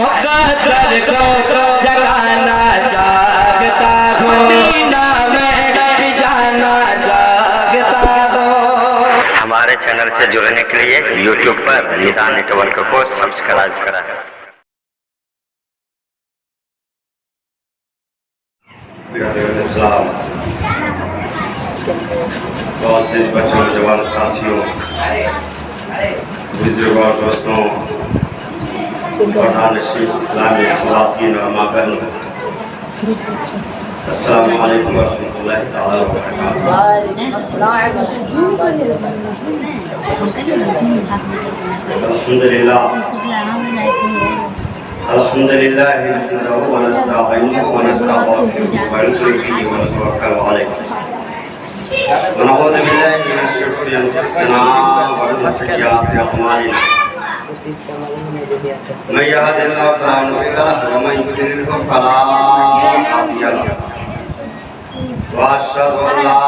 مقدر کو جگانا چاہتا ہوں، مدینہ میں بھی جانا چاہتا ہوں۔ ہمارے چینل سے جڑنے کے لیے یوٹیوب پر ندا نیٹ ورک کو سبسکرائب کریں۔ السلام معزز بچوں جوان ساتھیوں، بزرگوں اور دوستوں، پردھان شریف اسلامی خواتین اور مابین، السلام علیکم ورحمۃ اللہ تعالی وبرکاتہ۔ الحمد للہ نحمدہ ونستعینہ ونستغفرہ ونتوب الیہ ونتوکل علیہ ونعوذ باللہ من شرور انفسنا ومن سیئات اعمالنا، من یہد اللہ فلا مضل لہ ومن یضلل فلا ہادی لہ، واشہد ان لا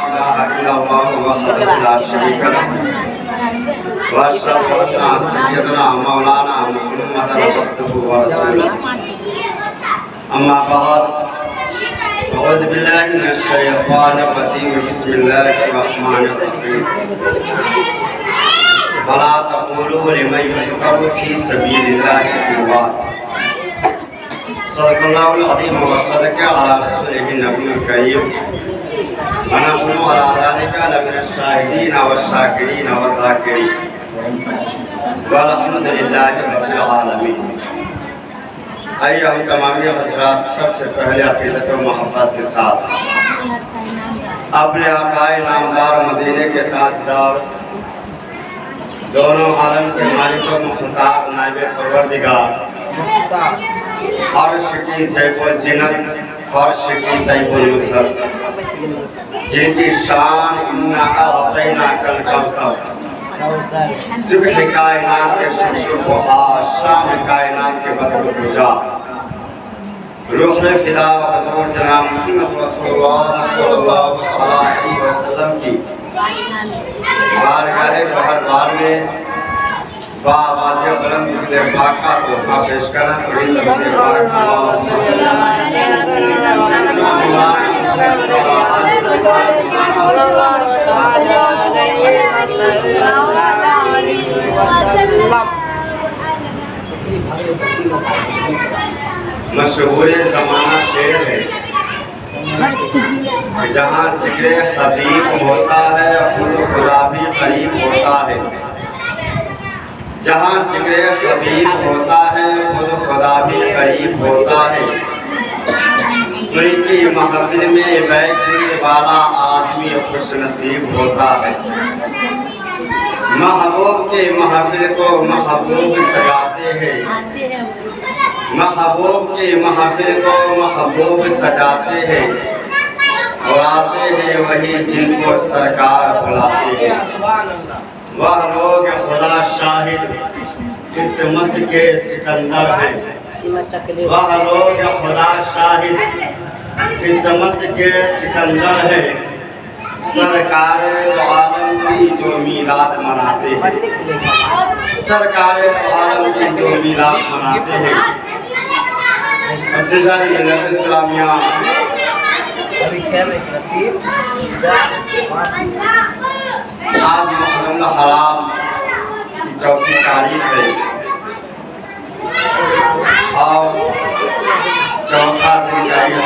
الہ الا اللہ وحدہ لا شریک لہ، واشهد ان سيدنا مولانا محمدا عبده ورسوله، اما بعد، اعوذ بالله من الشيطان الرجيم، بسم الله الرحمن الرحيم، ولا تقولوا لمن يقتل في سبيل الله اموات، صدق الله العظيم وصدق على رسوله النبي الكريم، ونحن على ذلك لمن الشاهدين والشاكرين والذاكرين، والحمد للہ رب العالمین۔ آئیے ہم تمامی حضرات سب سے پہلے عقیدت و محبت کے ساتھ اپنے آقا نامدار مدینے کے تاجدار، دونوں عالم کے مالک و مختار نائب پروردگار، عرش کی زیب و زینت، فرش کی طیب النصر، جن کی شان انا اعطیناک الکوثر، صبح کائنات کے شمس و ضحیٰ، شام کائنات کے بدر و دجا، روح فدا حضور جناب محمد رسول اللہ صلی اللہ علیہ وسلم کی بارگاہ بہر بار میں بآواز بلند درود پاک کا تحفہ پیش کرنا پڑی زمین پاک مشہور زمانہ شعر ہے، جہاں ذکر حبیب ہوتا ہے خود خدا بھی قریب ہوتا ہے، جہاں ذکر حبیب ہوتا ہے خود خدا بھی قریب ہوتا ہے، ان کی محفل میں بیٹھنے والا آدمی خوش نصیب ہوتا ہے، محبوب کے محفل کو محبوب سجاتے ہیں، محبوب کے محفل کو محبوب سجاتے ہیں، اور آتے ہیں وہی جن کو سرکار بلاتے ہیں، وہ لوگ خدا شاہد قسمت کے سکندر ہیں، وہ لوگ خدا شاہد قسمت کے سکندر ہیں، سرکار دو عالم کی جو میلاد مناتے ہیں، سرکار دو عالم کی جو میلاد مناتے ہیں۔ مسجد ملت اسلامیہ آج محرم الحرام کی چوتھی تاریخ ہے اور چوتھا دن کا یہ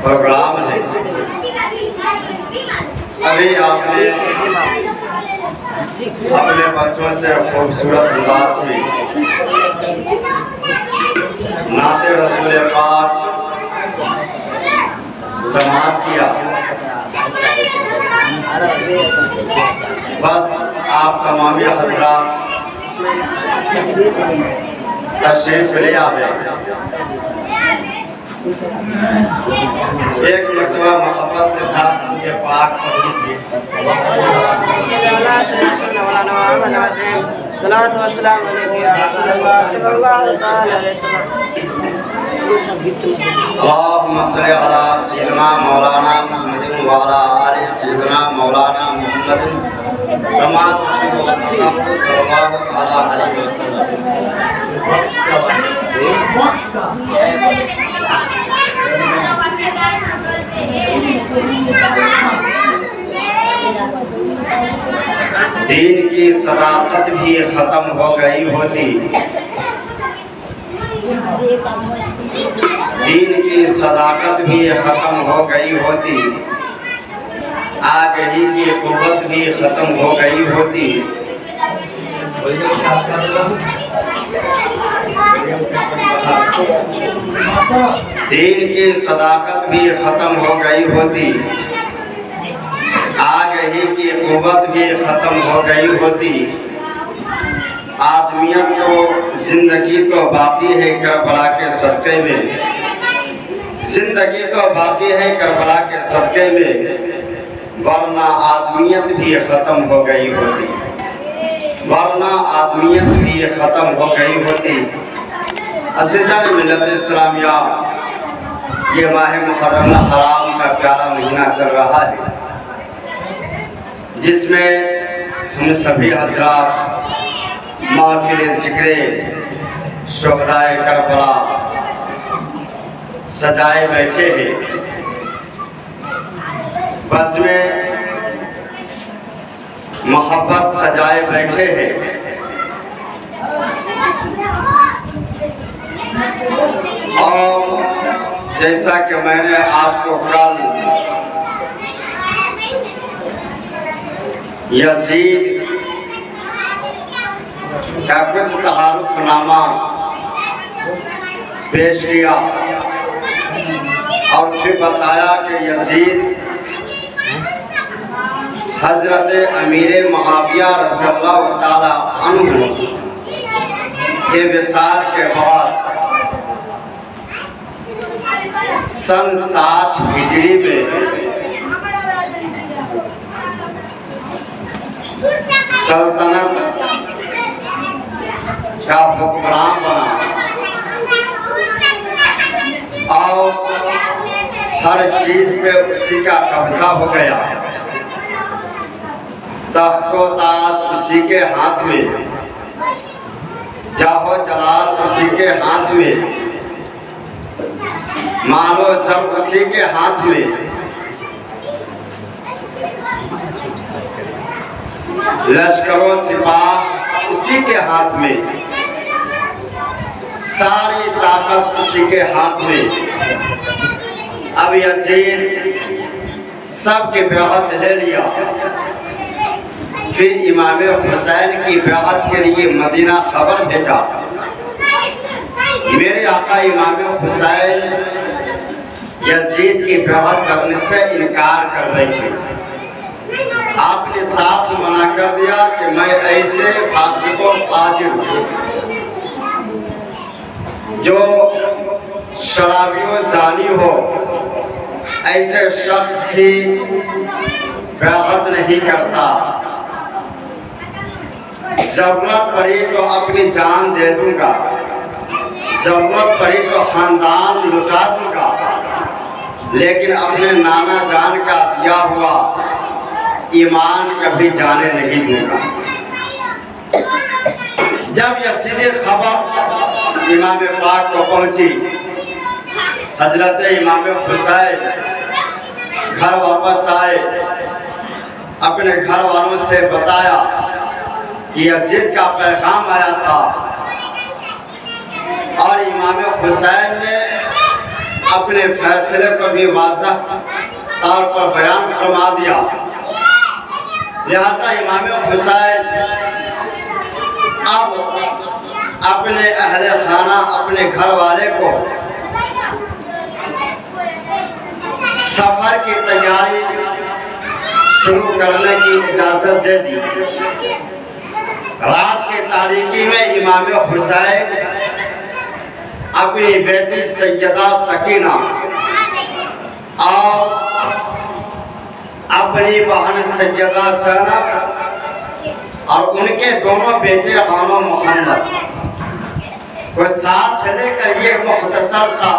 پروگرام ہے۔ ابھی آپ نے اپنے بچوں سے خوبصورت انداز میں نعت رسول پاک سماعت کیا، بس آپ تمامی حضرات تشریف لے آئے، ایک مرتبہ محبت کے ساتھ یہ پاک پڑھ لیجیے۔ صلاۃ و سلام علیک یا رسول اللہ صلی اللہ علیہ وسلم۔ اللہم صلی علی سیدنا مولانا محمد وعلی آل سیدنا مولانا محمد دین کی صداقت بھی ختم ہو گئی ہوتی، دین کی صداقت بھی ختم ہو گئی ہوتی، آگہی کی قوت بھی ختم ہو گئی ہوتی، دین کی صداقت بھی ختم ہو گئی ہوتی، آگہی کی قوت بھی ختم ہو گئی ہوتی، آدمیت تو زندگی تو باقی ہے کربلا کے صدقے میں، زندگی تو باقی ہے کربلا کے صدقے میں، ورنہ آدمیت بھی ختم ہو گئی ہوتی، ورنہ آدمیت بھی ختم ہو گئی ہوتی۔ عزیزان ملت اسلامیہ، یہ ماہ محرم الحرام کا پیارا مہینہ چل رہا ہے، جس میں ہم سبھی حضرات محفل ذکر شہدائے کربلا سجائے بیٹھے ہیں، بس میں محبت سجائے بیٹھے ہیں، اور جیسا کہ میں نے آپ کو کل یزید کا کچھ تعارف نامہ پیش کیا اور پھر بتایا کہ یزید حضرت امیر معاویہ رضی اللہ تعالی عنہ کے وصال کے بعد سن 60 ہجری میں سلطنت کا حکمران بنا اور ہر چیز پہ اسی کا قبضہ ہو گیا، تخت و تاج اسی کے ہاتھ میں، جاہ و جلال اسی کے ہاتھ میں، مال و زر اسی کے ہاتھ میں، لشکر و سپاہ اسی کے ہاتھ میں، ساری طاقت اسی کے ہاتھ میں۔ اب یزید سب کی بیعت لے لیا، پھر امام حسین کی بیعت کے لیے مدینہ خبر بھیجا، میرے آقا امام حسین یزید کی بیعت کرنے سے انکار کر بیٹھے۔ آپ نے صاف منع کر دیا کہ میں ایسے فاسق و فاجر جو شرابی و زانی ہو، ایسے شخص کی بیعت نہیں کرتا، ضرورت پڑی تو اپنی جان دے دوں گا، ضرورت پڑی تو خاندان لٹا دوں گا، لیکن اپنے نانا جان کا دیا ہوا ایمان کبھی جانے نہیں دوں گا۔ جب یہ سیدھی خبر امام پاک کو پہنچی، حضرت امام حسین گھر واپس آئے، اپنے گھر والوں سے بتایا کہ یزید کا پیغام آیا تھا، اور امام حسین نے اپنے فیصلے کو بھی واضح طور پر بیان فرما دیا۔ لہذا امام حسین اب اپنے اہل خانہ، اپنے گھر والے کو سفر کی تیاری شروع کرنے کی اجازت دے دی۔ رات کی تاریکی میں امام حسین اپنی بیٹی سیدہ سکینہ اور اپنی بہن سیدہ زینب اور ان کے دونوں بیٹے غلام محمد کو ساتھ لے کر یہ مختصر سا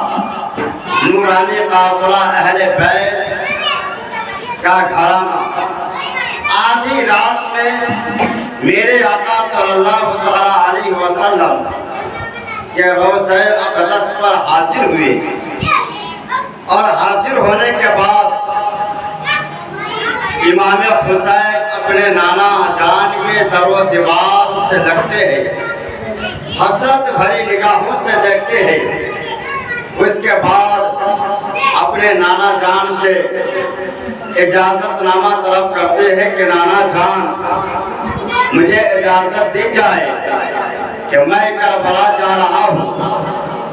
نورانی قافلہ اہل بیت کا گھرانہ आधी रात में मेरे आका सल्लल्लाहु अलैहि वसल्लम के रोज़े अक़दस पर हाजिर हुए और हाजिर होने के बाद इमाम हुसैन अपने नाना जान के दरो दीवार से लगते हैं, हसरत भरी निगाहों से देखते हैं। उसके बाद अपने नाना जान से इजाज़तनामा तलब करते हैं कि नाना जान मुझे इजाज़त दी जाए कि मैं करबला जा रहा हूँ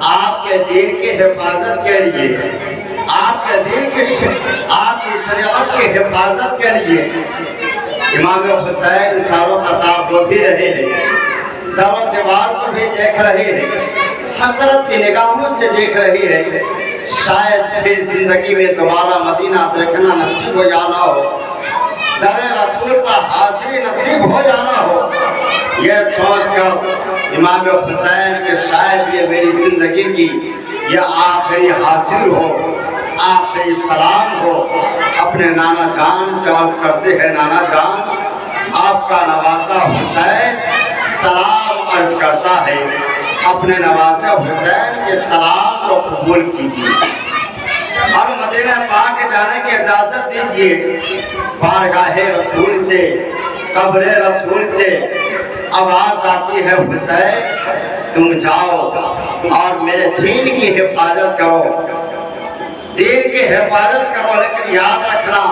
आपके दीन की हिफाजत के लिए, आपके दीन की आपकी शरीयत की हिफाजत के लिए। इमाम हुसैन सारों खताब को भी रहे हैं, दरो दीवार को भी देख रहे हैं, हसरत की निगाहों से देख रही है। शायद फिर जिंदगी में दोबारा मदीना देखना नसीब हो जाना हो, दरे रसूल पर हाजिरी नसीब हो जाना हो, यह सोच कर इमाम हुसैन के शायद ये मेरी जिंदगी की यह आखिरी हाजिर हो, आखिरी सलाम हो। अपने नाना जान से अर्ज करते हैं, नाना जान आपका नवासा हुसैन सलाम अर्ज करता है, अपने नवासा हुसैन के सलाम को कबूल कीजिए और मदीना पाक जाने की इजाजत दीजिए। बारगाहे रसूल से, कब्र रसूल से आवाज आती है, हुसैन तुम जाओ और मेरे दीन की हिफाजत करो, दीन की हिफाजत करो, लेकिन याद रखना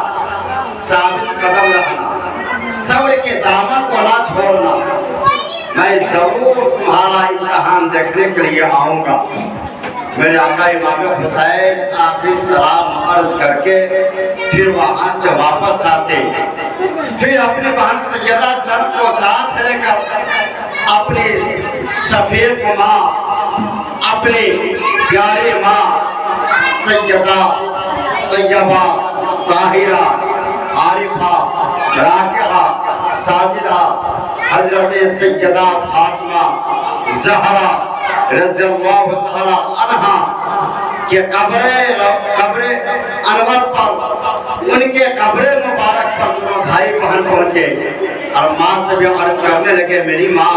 साबित कदम रहना, सब्र के दामन को ना छोड़ना। मैं जरूर तुम्हारा इम्तिहान देखने के लिए आऊँगा। मेरे आका इमाम हुसैन आखिरी सलाम अर्ज करके फिर वहाँ से वापस आते, फिर अपनी बहन सैयदा सर को साथ लेकर अपनी सफेद माँ, अपनी प्यारी माँ सैयदा तैयबा ताहिरा आरिफा राकिया साजिदा हजरत सैयदा फातिमा ज़हरा रज़ियल्लाहु तआला अन्हा के कब्र अनवर पर, उनके कब्र मुबारक पर दोनों भाई बहन पहुंचे और माँ से भी अर्ज करने लगे, मेरी माँ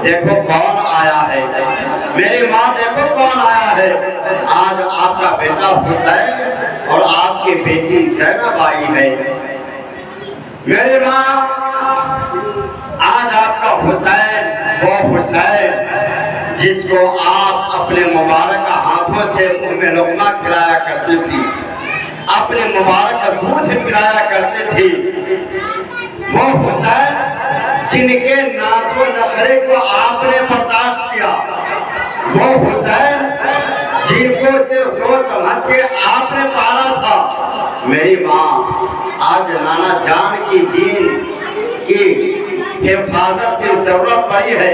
देखो कौन आया है, मेरी माँ देखो कौन आया है। आज आपका बेटा हुसैन और आपकी बेटी ज़ैनब आई है। मेरी माँ आज आपका हुसैन, वो हुसैन जिसको आप अपने मुबारक हाथों से मुँह में लुक़मा खिलाया करती थी, अपने मुबारक दूध पिलाया करती थी, वो हुसैन जिनके नाज़ो नखरे को आपने बर्दाश्त किया, वो हुसैन जिनको जो समझ के आपने पाला था। मेरी माँ आज नाना जान की दीन की हिफाजत की जरूरत पड़ी है,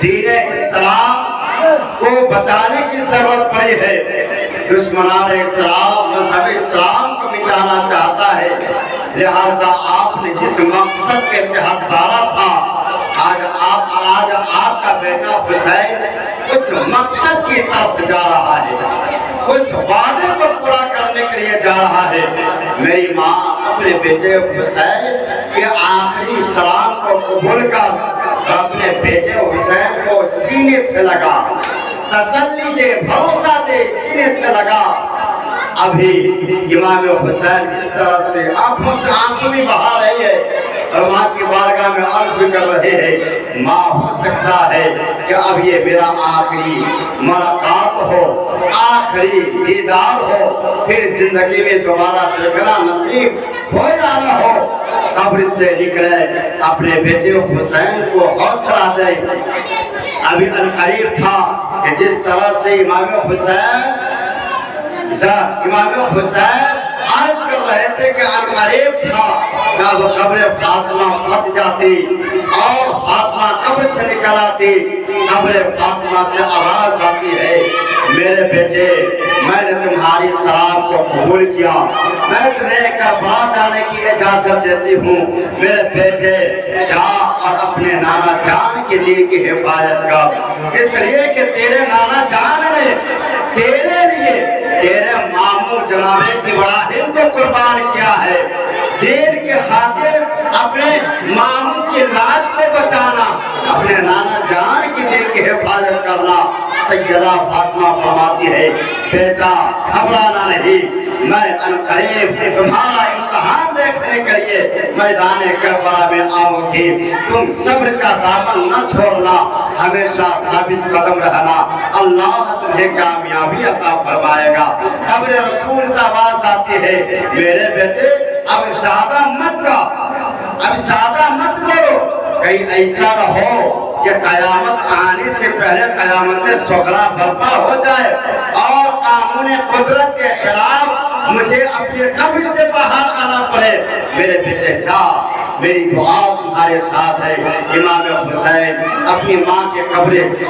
दीन इस्लाम को बचाने की जरूरत पड़ी है। दुश्मनान इस्लाम मजहब इस्लाम को मिटाना चाहता है, लिहाजा आपने जिस मकसद के तहत डाला था, आज आपका बेटा हुसैन उस मकसद की तरफ जा रहा है, उस वादे को पूरा करने के लिए जा रहा है। मेरी माँ अपने बेटे हुसैन के आखिरी सलाम को कबूल कर अपने बेटे हुसैन को सीने से लगा, तसल्ली दे, भरोसा दे, सीने से लगा। अभी इमाम हुसैन इस तरह से आंखों से आंसू भी बहा रहे हैं और माँ की बारगाह में अर्ज भी कर रहे हैं, माँ हो सकता है कि अब ये मेरा आखिरी मुलाकात हो, आखिरी दीदार हो, फिर जिंदगी में दोबारा देखना नसीब हो जाना हो। कब्र से निकले अपने बेटे हुसैन को हौसला दे। अभी अनकरीब था कि जिस तरह से इमाम हुसैन अर्ज कर रहे थे कि अनकरीब था जब कब्र फातिमा फट जाती और फातिमा कब्र से निकल आती, कब्र फातिमा से आवाज आती है, मेरे बेटे मैंने तुम्हारी सलाम को कबूल किया, मैं तुम्हें करबला जाने की इजाजत देती हूँ। मेरे बेटे जा और अपने नाना जान के दीन की हिफाजत कर, इसलिए कि तेरे नाना जान ने तेरे लिए तेरे मामू जनाबे इब्राहिम को कुर्बान किया है। دین کے خاطر اپنے ماموں کی لاج کو بچانا، اپنے نانا جان کی دین کی حفاظت کرنا۔ سیدہ فاطمہ فرماتی ہے بیٹا گھبرانا نہیں، میں عنقریب تمہارا امتحان دیکھنے کے لیے میدان کربلا میں آؤں گی، تم صبر کا دامن نہ چھوڑنا، ہمیشہ ثابت قدم رہنا، اللہ تمہیں کامیابی عطا فرمائے گا۔ قبر رسول سے آواز آتی ہے میرے بیٹے اب زیادہ مت گا، اب زیادہ مت بولو، کہیں ایسا نہ ہو کہ قیامت آنے سے پہلے قیامت صغریٰ برپا ہو جائے اور قانون قدرت کے خلاف مجھے اپنے قبر سے باہر آنا پڑے۔ میرے بیٹے جا، میری دعا تمہارے ساتھ ہے۔ امام حسین اپنی ماں کے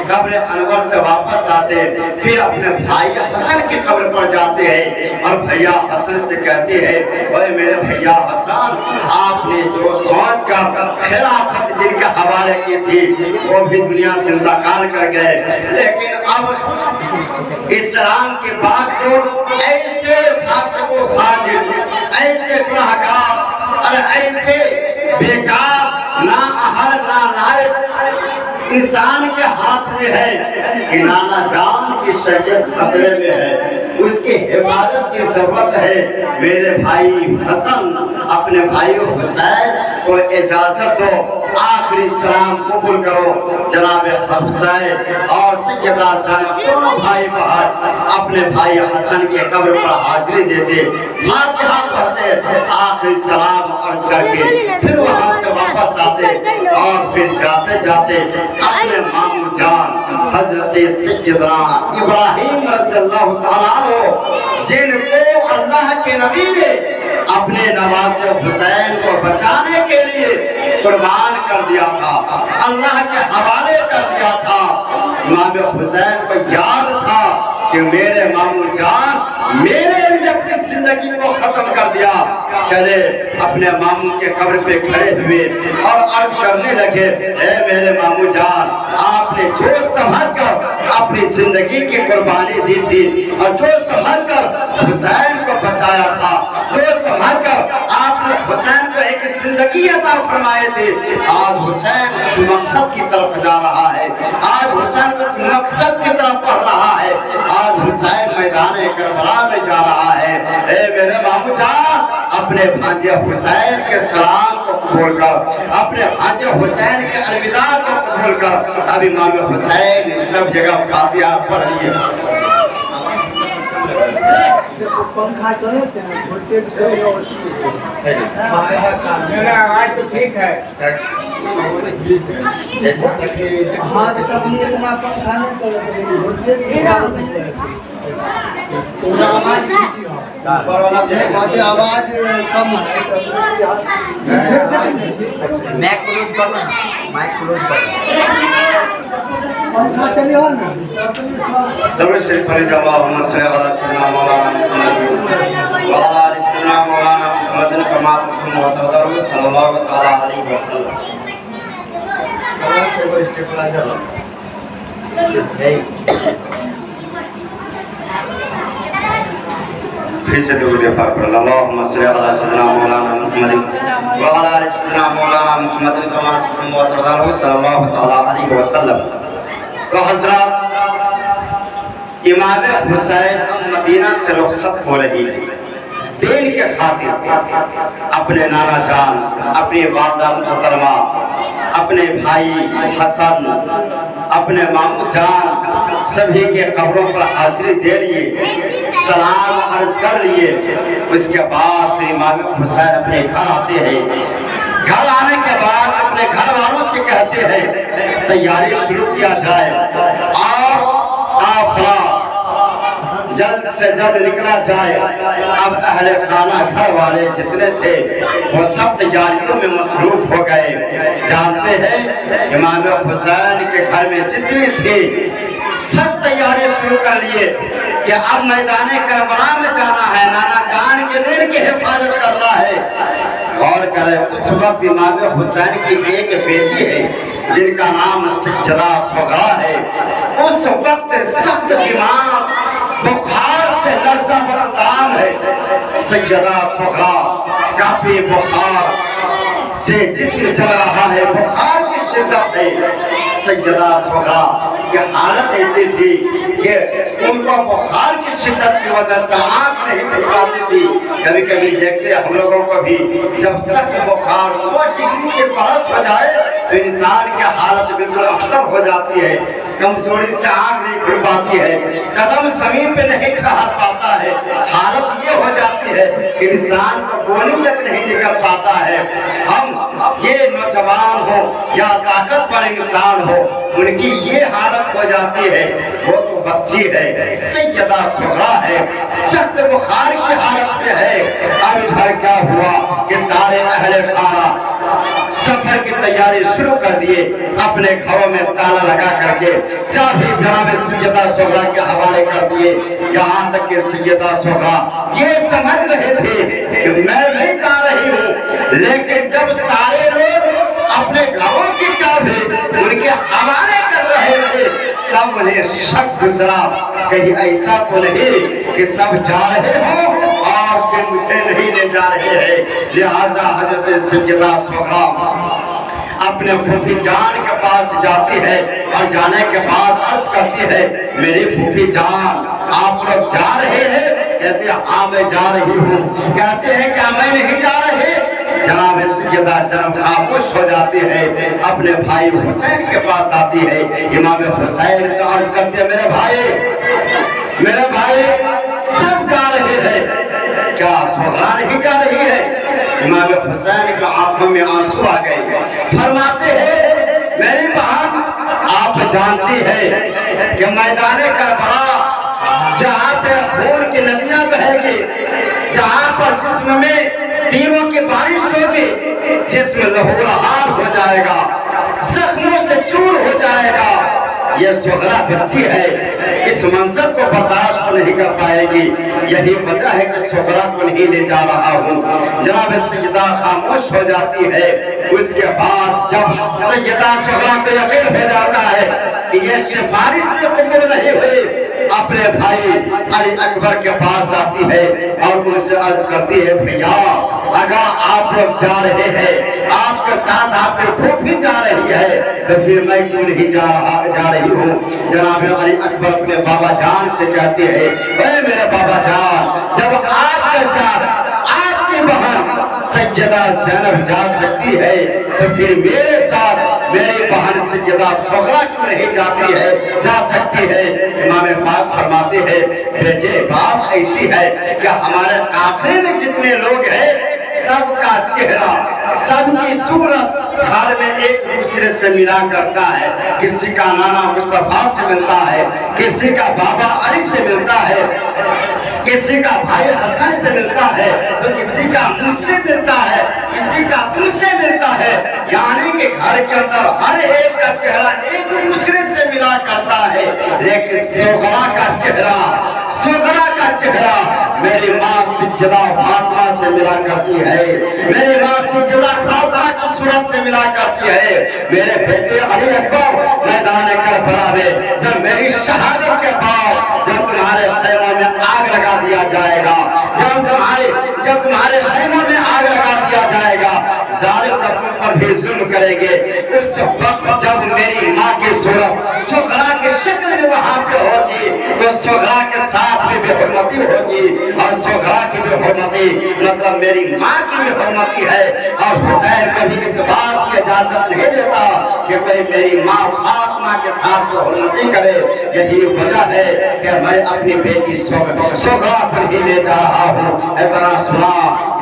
قبر انور سے واپس آتے، پھر اپنے بھائی حسن کی قبر پر جاتے ہیں اور بھیا حسن سے کہتے ہیں اے میرے بھیا حسن، آپ نے جو سوچ کر خلافت جن کے حوالے کی تھی وہ بھی دنیا سے انتقال کر گئے، لیکن اب اسلام کے بعد تو ایسے فاسق و فاجر، ایسے گنہگار اور ایسے بیکار نااہل نالائق انسان کے ہاتھ میں ہے کہ نانا جان کی شریعت خطرے میں ہے، اس کی حفاظت کی ضرورت ہے۔ میرے بھائی حسن اپنے بھائی حسین کو اجازت دو، آخری سلام قبول کرو۔ جناب حسین اور سیدہ زینب دونوں بھائی بہن اپنے بھائی حسن کے قبر پر حاضری دیتے، فاتحہ پڑھتے، آخری سلام عرض کر کے پھر وہاں سے واپس آتے اور پھر جاتے جاتے اپنے ماموں جان حضرت سیدنا ابراہیم رضی اللہ تعالیٰ عنہ جن کو اللہ کے نبی نے اپنے نواسے حسین کو بچانے کے لیے قربان کر دیا تھا، اللہ کے حوالے کر دیا تھا، امام حسین کو یاد تھا کہ میرے ماموں جان میرے لیے اپنی زندگی کو ختم کر دیا۔ چلے اپنے ماموں کے قبر پہ کھڑے ہوئے اور عرض کرنے لگے اے میرے ماموں جان، آپ نے جو سمجھ کر اپنی زندگی کی قربانی دی تھی اور جو سمجھ کر حسین کو بچایا تھا، جو سمجھ کر آپ نے حسین کو ایک زندگی عطا فرمائے تھے، آج حسین اس مقصد کی طرف جا رہا ہے، آج حسین اس مقصد کی طرف پڑھ رہا ہے، آج حسین میدان کربلا میں جا رہا ہے۔ اے میرے ماموں جان، اپنے بھانجے حسین کے سلام کو قبول کر، اپنے بھانجے حسین کے الوداع کو قبول کر۔ اب امام حسین سب جگہ فاتحہ پڑھ لیے۔ میرا آواز تو ٹھیک ہے۔ آواز کم ہے، مائک کلوز کرنا، مائک کلوز پنکھا چلی ہو نا۔ درود شریف پڑھیں جب اللہم صلی علی سیدنا مولانا محمد وعلی آل سیدنا مولانا محمد کما تحبون درود صلی اللہ تعالی علیہ وسلم۔ پھر سے درود پاک پڑھ اللہم صلی علی سیدنا مولانا محمد وعلی آل سیدنا مولانا محمد کما تحبون درود صلی اللہ تعالی علیہ وسلم۔ تو حضرات امام حسین اب مدینہ سے رخصت ہو رہی ہے، دین کے خاطر اپنے نانا جان، اپنی والدہ محترمہ، اپنے بھائی حسن، اپنے ماموں جان سبھی کے قبروں پر حاضری دے لیے، سلام عرض کر لیے۔ اس کے بعد پھر امام حسین اپنے گھر آتے ہیں، گھر آنے کے بعد اپنے گھر والوں سے کہتے ہیں تیاری شروع کیا جائے اور قافلہ جلد سے جلد نکلا جائے۔ اب اہل خانہ گھر والے جتنے تھے وہ سب تیاریوں میں مصروف ہو گئے۔ جانتے ہیں امام حسین کے گھر میں جتنی تھی سب تیاری شروع کر لیے کہ اب میدان کربلا میں جانا ہے، نانا جان کے دین کی حفاظت کرنا ہے۔ غور کریں اس وقت امام حسین کی ایک بیٹی ہے جن کا نام سیدہ صغریٰ ہے، اس وقت سخت بیمار، بخار سے لرزہ بردام ہے، सैयदा सुगरा काफी बुखार से जिस्म चल रहा है, बुखार की शिद्दत है। सैयदा सुगरा की हालत ऐसी थी कि उनको बुखार की शिद्दत की वजह से आँख नहीं खुल पाती थी। कभी कभी देखते हम लोगों को भी, जब सख्त बुखार 100 डिग्री से प्लस हो जाए तो इंसान की हालत बिल्कुल अख्तर हो जाती है, कमजोरी से आँख नहीं खुल पाती है, कदम जमीन पे नहीं ठहर पाता है। हालत ये हो जाती है कि इंसान को गोली तक नहीं निकल पाता है। हम ये नौजवान हो या ताकतवर इंसान हो, उनकी ये हालत हो जाती है। वो तो बच्ची है, सैयदा सुगरा है, सख्त बुखार की हालत में है। अब इधर क्या हुआ कि सारे अहले खाना सफर की तैयारी शुरू कर दिए, अपने घरों में ताला लगा करके चाबी जनाब सैयदा सुगरा के हवाले कर दिए। यहाँ तक कि सैयदा सुगरा ये समझ रहे थे कि मैं भी जा रही हूँ, लेकिन जब सारे लोग अपने घरों की चाबी उनके हवाले कर रहे थे, तब उन्हें शक गुजरा कहीं ऐसा तो नहीं कि सब जा रहे हो और फिर मुझे नहीं ले जा रहे हैं। लिहाजा हजरत सैयदा सुगरा अपने फूफी जान के पास जाती है और जाने के बाद अर्ज करती है, मेरी फूफी जान आप लोग जा रहे हैं? कहते हैं हाँ मैं जा रही हूँ। कहते हैं क्या मैं नहीं जा रही? जनाब सैयदा ज़ैनब खामोश हो जाती है, अपने भाई हुसैन के पास आती है, इमाम हुसैन से अर्ज करते हैं, मेरे भाई सब जा रहे हैं, क्या सुगरा नहीं जा रही है? इमाम हुसैन की आंखों में आंसू आ गए। फरमाते हैं, मेरी बहन आप जानती है कि मैदान करबला जहाँ पे खून की नदियां बहेगी, जहाँ पर जिस्म में तीरों की बारिश होगी, जिस्म लहूलुहान हो जाएगा, जख्मों से चूर हो जाएगा, ये सुगरा बच्ची है, इस मंजर को बर्दाश्त नहीं कर पाएगी। यही वजह है कि सुगरा को नहीं ले जा रहा हूँ। जनाब सैयदा खामोश हो जाती है। उसके बाद जब सैयदा सुगरा को यकीन हो जाता है कि ये सिफारिश के कबूल नहीं हुई, अपने भाई अली अकबर के पास आती है और उनसे अर्ज करती है, भैया अगर आप लोग जा रहे हैं, आपके साथ आपकी फूफी जा रही है, तो फिर मैं क्यों नहीं जा रही हूँ। जनाब अली अकबर अपने बाबा जान से कहते हैं, अरे मेरे बाबा जान, जब आपके साथ आपकी बहन सैयदा ज़ैनब जा सकती है, तो फिर मेरे साथ मेरी बहन सैयदा सुगरा क्यों नहीं जाती है, जा सकती है। इमाम पाक फरमाते हैं, बेटे बात ऐसी है कि हमारे काफिले में जितने लोग हैं, सबका चेहरा, सबकी सूरत घर में एक दूसरे से मिला करता है। किसी का नाना मुस्तफा से मिलता है, किसी का बाबा अली से मिलता है, किसी का भाई हसन से मिलता है, तो किसी का मुझसे मिलता है, किसी का तुमसे मिलता है। यानी कि घर के अंदर हर एक का चेहरा एक दूसरे से मिला करता है, लेकिन सुगरा का चेहरा मेरी माँ सैयदा फातिमा से मिला करती है, मेरी माँ सैयदा फातिमा की सूरत से मिला करती है। मेरे बेटे अली अकबर मैदान करबला में जब मेरी शहादत के बाद जब तुम्हारे खैमों में आग लगा दिया जाएगा, जब तुम्हारे खैमों में आग लगा दिया जाएगा, जालिम जब तुम पर भी जुल्म करेंगे, उस वक्त जब मेरी माँ की सूरत सुगरा की शक्ल में वहां पे होगी, तो सुगरा के साथ भी बेहुरमती होगी, और सुगरा की बेहुरमती मतलब मेरी माँ की बेहुरमती है। और हुसैन कभी इस बात की इजाजत नहीं देता कि कोई मेरी माँ फातिमा के साथ बेहुरमती करे। यही वजह है कि मैं अपनी बेटी सुगरा पर ही ले जा रहा हूँ। इतना सुना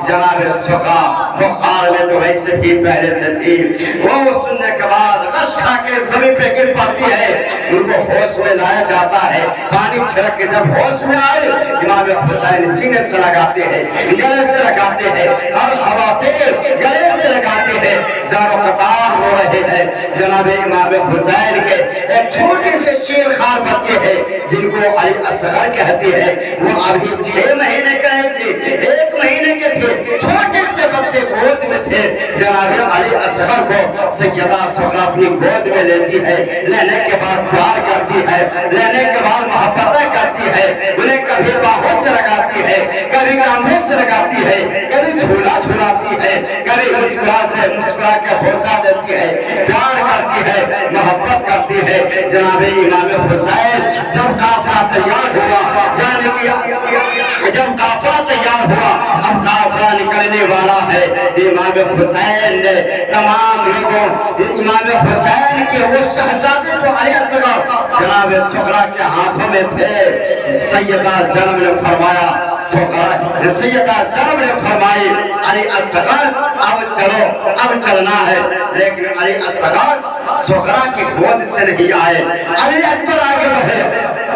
जनाब सुगरा बुखार में तो वैसे भी पहले से थी, वो सुनने के बाद गश खा के जमीन पे गिर पड़ती है, उनको होश में लाया जाता है। पानी छिड़क के जब होश में आए, इमाम हुसैन सीने से लगाते हैं, गले से लगाते हैं, हर हवा तेल गले से लगाते हैं, ज़ारो कतार हो रहे हैं। जनाब इमाम हुसैन के एक छोटे से शेरखार बच्चे हैं जिनको अली असगर कहते हैं, वो अभी 6 महीने के थे, 1 महीने के थे, छोटे से बच्चे को गोद में थे, जनाब अली असगर को सैयदा सुगरा अपनी गोद में लेती है। लेने के बाद प्यार करती है, लेने के बाद मोहब्बतें करती है, उन्हें कभी बाहों से लगाती है, कभी कांधों से लगाती है, कभी झूला झूलाती है, कभी मुस्कुरा के भरोसा देती है, प्यार करती है, मोहब्बत करती है। जनाब इमाम हुसैन जब काफिला तैयार हुआ, जाने की जब काफिला तैयार हुआ, अब काफिला निकलने वाला है, इमाम हुसैन ने तमाम लोगों, इमाम हुसैन के वो शहजादे को अली असगर जनाब सुगरा के हाथों में थे। सैयदा ज़ैनब ने फरमाया, सैयदा ज़ैनब ने फरमाई अली असगर अब चलो, अब चलना है। लेकिन अली असगर सुगरा की गोद से नहीं आए, अली अकबर आगे बढ़े,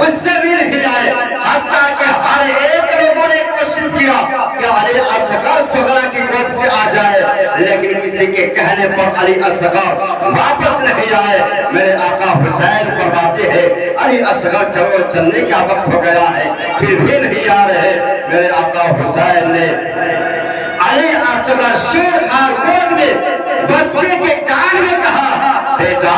उससे भी नहीं आए, हत्ता कि हर एक लोगों ने कोशिश किया कि अली असगर सुगरा की गोद से आ जाए, लेकिन किसी के कहने पर अली असगर वापस नहीं आए। मेरे आका हुसैन फरमाते हैं अली असगर चलो, चलने का वक्त हो गया है, फिर भी नहीं आ रहे। मेरे आका हुसैन ने अली असगर शेर खार गोद में बच्चे के कान में कहा, बेटा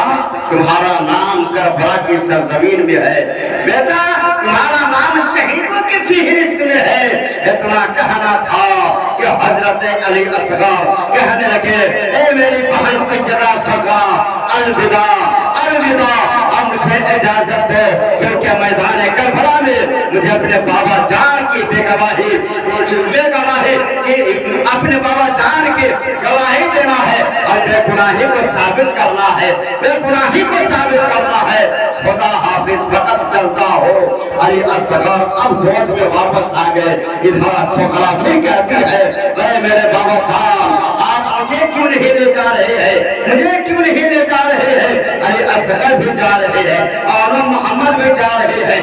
तुम्हारा नाम करबला की सरजमीन में है, बेटा तुम्हारा नाम शहीदों की फहरिस्त में है। इतना कहना था कि हजरत अली असगर कहने लगे, ए मेरी बहन सैयदा सुगरा अलविदा अलविदा, अब मुझे इजाजत दो, क्योंकि मैदान करबला में मुझे अपने बाबा जान की बेगवाही अपने बाबा जान की गवाही देना है और बेगुनाही को साबित करना है, बेगुनाही को साबित करना है। खुदा हाफिज फकत चलता हो। अली असगर अब गोद में वापस आ गए। इधर सुगरा फिर कहती है, ऐ मेरे बाबा जान आप मुझे क्यों नहीं ले जा रहे हैं, मुझे क्यों नहीं ले जा रहे हैं। अली असगर भी जा रहे हैं, और मोहम्मद भी जा रहे हैं,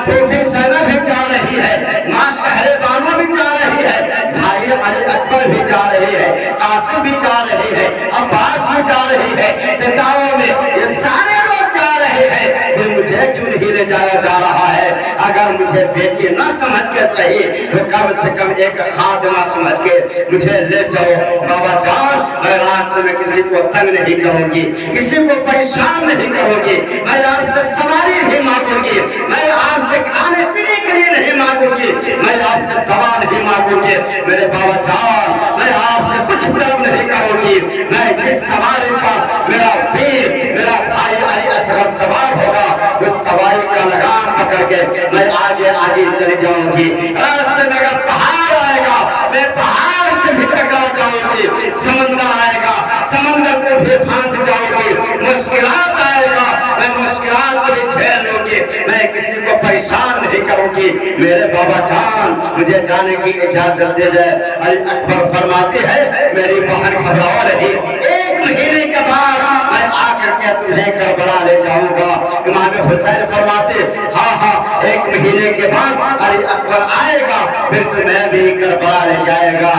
फूफी ज़ैनब भी जा रही है, माँ शहरे बानो भी जा रही है, भाई अली अकबर भी जा रहे हैं, कासिम भी जा रहे हैं, अब्बास भी जा रही है, चचाओं में ये सारे लोग जा रहे हैं, फिर मुझे क्यों नहीं ले जाया जा रहा है। अगर मुझे बेटी ना समझ के सही तो कम से कम एक खादिमा समझ के मुझे ले जाओ। बाबा जान मैं रास्ते में किसी को तंग नहीं करूंगी, किसी को परेशान नहीं करूंगी, मैं आपसे सवारी नहीं मांगूंगी, मैं आपसे खाने पीने के लिए नहीं मांगूंगी, मैं आपसे दवा नहीं मांगूंगी। मेरे बाबा जान मैं आपसे कुछ तलब नहीं करूंगी, मैं जिस सवारी पर मेरा वीर मेरा भाई अली असगर सवार होगा उस सवारी का लगाम पकड़ के मैं आगे आगे चली जाऊंगी। रास्ते में अगर पहाड़ आएगा मैं पहाड़ से भी टकरा जाऊंगी, समंदर आएगा समंदर को भी फांद जाऊंगी, मुश्किलात आएगा मैं मुश्किलात को भी झेल लूंगी, मैं किसी को परेशान नहीं करूंगी। मेरे बाबा जान मुझे जाने की इजाजत दे दे। अली अकबर फरमाते हैं मेरी बहन घबराओ रही, 1 महीने के बाद मैं आकर के तुम्हें करबला ले जाऊंगा। इमाम हुसैन फरमाते हाँ हाँ 1 महीने के बाद अली अकबर आएगा, फिर तुम्हें भी करबला ले जाएगा।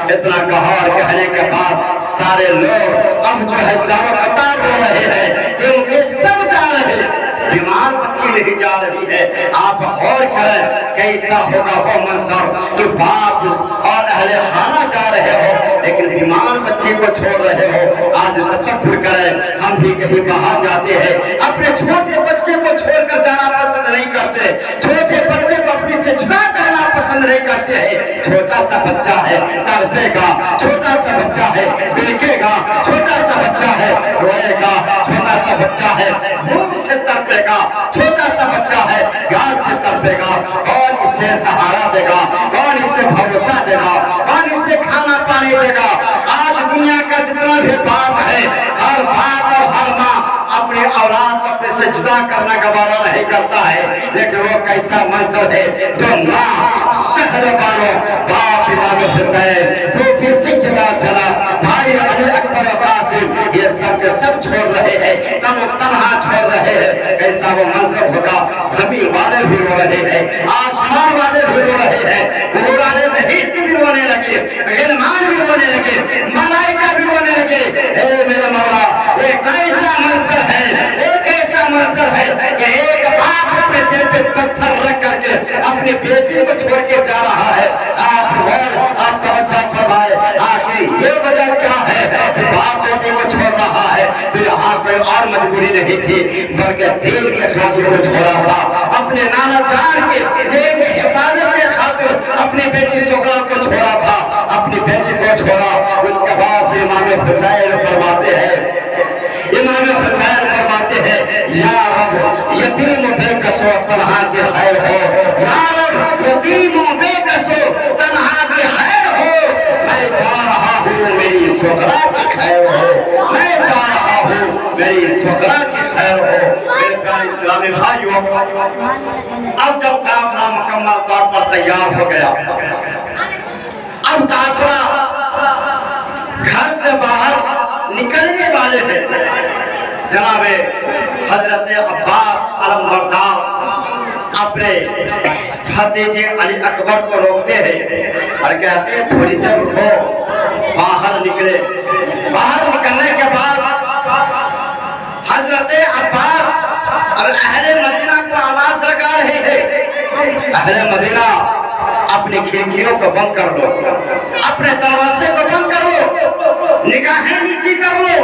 इतना कहा और कहने के बाद सारे लोग अब जो है सारों कतार हो रहे हैं, क्योंकि सब जा रहे हैं, बीमार बच्ची नहीं जा रही है। आप गौर करें कैसा होगा वो मंजर कि बाप और अहले खाना जा रहे हो लेकिन बीमार बच्ची को छोड़ रहे हो। आज तसव्वुर करें हम भी कहीं बाहर जाते हैं, अपने छोटे बच्चे को छोड़कर जाना पसंद नहीं करते, छोटे बच्चे को अपनी से जुदा करना पसंद नहीं करते हैं। छोटा सा बच्चा है तड़पेगा, छोटा सा बच्चा है बिलकेगा, छोटा सा बच्चा है रोएगा, छोटा सा बच्चा है भूख से तड़पेगा, छोटा सा बच्चा है प्यास से तड़पेगा। कौन इसे सहारा देगा, कौन इसे भरोसा देगा, कौन इसे खाना पानी देगा। आज दुनिया का जितना भी बाप है, हर बाप और हर माँ अपने औलाद अपने से जुदा करना गवारा नहीं करता है, लेकिन वो कैसा मंजर है जो माँ शहर वालों बाप इमाम हुसैन फूफी सैयदा ज़ैनब भाई अली अकबर कासिम ये सब के सब छोड़ रहे हैं, तन्हा छोड़ रहे हैं। कैसा वो मंजर होगा, जमीन वाले भी रो रहे हैं, आसमान वाले भी रो रहे हैं, बुराने बहिश्त भी रोने लगे, गिलमान भी रोने लगे, मलाइका भी रोने लगे। ए मेरे मौला ये कैसा मंजर है, एक ऐसा मंजर है कि एक बाप अपने दिल पे पत्थर रख करके अपनी बेटी को छोड़ के जा रहा है। आप तवज्जो फरमाए, वहाँ कोई और मजबूरी नहीं थी, बल्कि दीन के खातिर को छोड़ा था। अपने नाना जान के दीन की हिफाजत के खातिर अपनी बेटी सुगरा को छोड़ा था, अपनी बेटी को छोड़ा। उसके बाद इमाम हुसैन फरमाते हैं, इमाम हुसैन फरमाते हैं, या रब यतीम बेकसो तन्हा के खैर हो, या रब यतीम बेकसो तन्हा के खैर हो। मैं जा रहा हूँ मेरी सुगरा की खैर हो, मैं जा रहा हूँ मेरी सुगरा की खैर हो। मेरे प्यारे इस्लामी भाइयों, अब जब काफिला मुकम्मल तौर पर तैयार हो गया, अब काफिला घर से बाहर निकलने वाले हैं। जनाबे हजरत अब्बास अलमबरदार अपने भतीजे अली अकबर को रोकते हैं और कहते हैं थोड़ी देर रुको। बाहर निकले। बाहर निकलने के बाद हजरत अब्बास और अहले मदीना को आवाज लगा रहे हैं, अहले मदीना अपनी खिड़कियों को बंद कर लो, अपने दरवाजे को बंद कर लो, निगाहें नीची कर लो,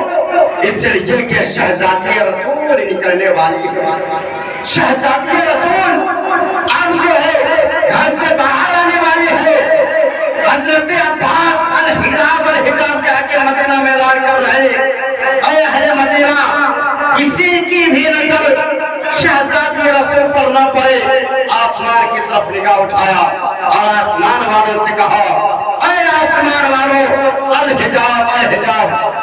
इसलिए कि शहजादी रसूल निकलने वाली है। शहजादी रसूल अब जो है घर से बाहर आने वाली है। हजरत अब्बास अल हिजाब कह के मदीना में ऐलान कर रहे, ऐ अहले मदीना, किसी की भी नजर शहजादी रसूल पर न पड़े। आसमान की तरफ निगाह उठाया और आसमान वालों से कहा, ऐ आसमान वालों, अल हिजाब,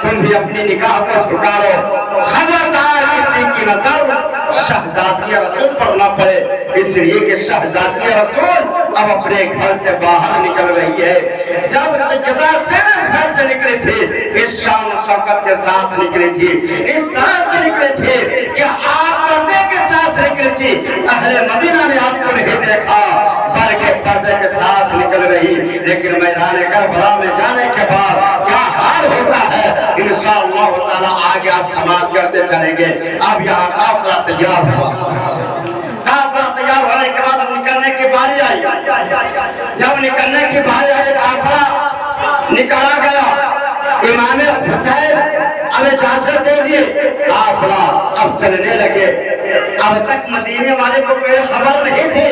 तुम भी अपनी निगाह को झुका लो, खबरदार किसी की नजर शहजादी रसूल पर न पड़े। इसलिए कि शहजादी रसूल अब अपने घर से बाहर निकल रही है। जब सजदा से घर से निकली थी, इस शान शौकत के साथ निकली थी, इस तरह से निकली थी कि आप पर्दे के साथ निकली थी। अहले मदीना ने आपको नहीं देखा, बल्कि पर्दे के साथ निकल रही। लेकिन मैदान करबला में जाने के बाद क्या हाल होता है, इंशाअल्लाह ताला आगे आप समाप्त करते चलेंगे। अब यहाँ काफिला तैयार हुआ। काफिला तैयार होने के बाद अब निकलने की बारी आई। जब निकलने की बारी आई, काफिला निकला गया। इमाम हुसैन अब इजाजत दे दिए, काफिला अब चलने लगे। अब तक मदीने वाले को कोई खबर नहीं थी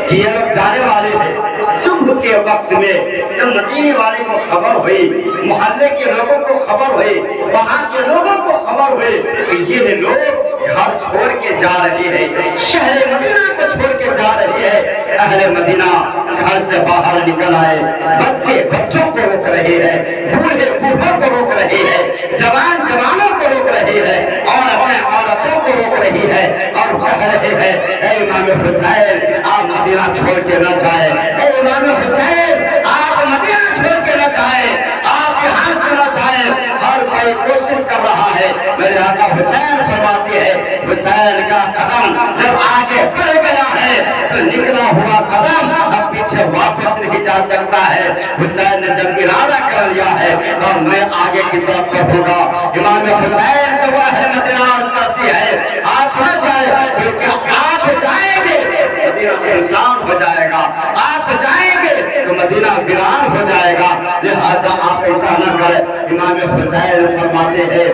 कि ये लोग जाने वाले हैं। सुबह के वक्त में जब मदीने वाले को खबर हुई, मोहल्ले के लोगों को खबर हुई, वहाँ के लोगों को खबर हुई कि ये लोग घर छोड़ के जा रहे हैं, शहर मदीना को छोड़ के जा रहे हैं। अहले मदीना घर से बाहर निकल आए। बच्चे बच्चों को रोक रहे हैं, बूढ़े बूढ़ों को रोक रहे हैं, जवान जवानों को रोक रहे हैं, और अपने औरतों को रोक रही है और कह रहे हैं, ऐ इमाम हुसैन, आप मदीना छोड़ के न जाए। ऐ इमाम हुसैन, आप मदीना छोड़ के न जाए, आप यहाँ से न जाए। हर कोई कोशिश कर रहा है। मेरे आका हुसैन फरमाते हैं, हुसैन का कदम जब आगे बढ़ गया है तो निकला हुआ कदम अब पीछे वापस नहीं जा सकता है। हुसैन ने जब इरादा कर लिया है और मैं आगे की तरफ बढ़ूंगा। इमाम हुसैन से वो मदीना अर्ज करती है, आप न जाए, क्योंकि आप जाएंगे मदीना सुनसान हो जाएगा, आप जाएंगे तो मदीना वीरान हो जाएगा। लिहाजा आप ऐसा न करें। इमाम हुसैन फरमाते हैं,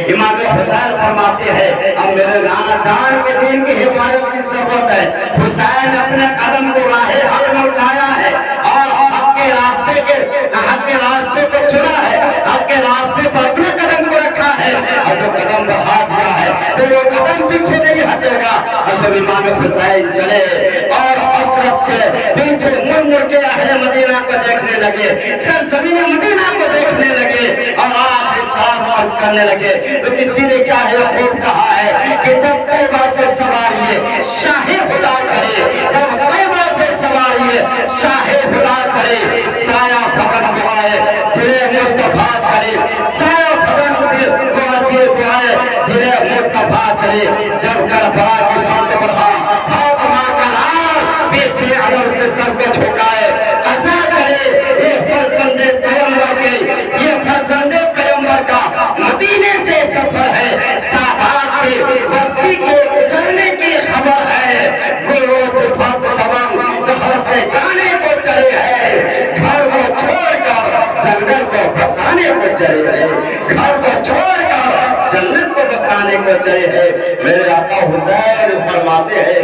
इमाम हुसैन फरमाते हैं, अब मेरे नाना जान के दीन की हिफाजत की जरूरत है। हुसैन अपने कदम को राहे हक में उठाया है और हक के रास्ते को चुना है, हक के रास्ते पर अपने कदम को रखा है और जो कदम बढ़ा दिया है तो वो कदम पीछे नहीं हटेगा। और जब इमाम हुसैन चले और हसरत से पीछे मुड़ मुड़ के अहले मदीना को देखने लगे, सरजमीन मदीना को देखने लगे और आप साथ अर्ज करने लगे, तो किसी ने क्या है खूब कहा है कि जब तैयबा से सवारी शाहे खुदा चले, जब तैयबा से सवारी शाहे खुदा चले, साया फकन दुआए दिले मुस्तफा चले, साया फकन दुआए दिले मुस्तफा चले। जब करबला की समत बढ़ा, फातिमा का नाम पीछे अदब से सर को झुकाए, अज़ा चले ये फरजंदे पैगंबर के, ये फरजंदे पैगंबर का मदीने से सफर है, सादात के बस्ती के चलने की खबर है। गुलों से फर्द चमन घर से जाने को चले हैं, घर को छोड़कर जंगल को बसाने को चले हैं, घर को छोड़कर जन्नत बसाने को चले हैं। मेरे आका हुसैन फरमाते हैं,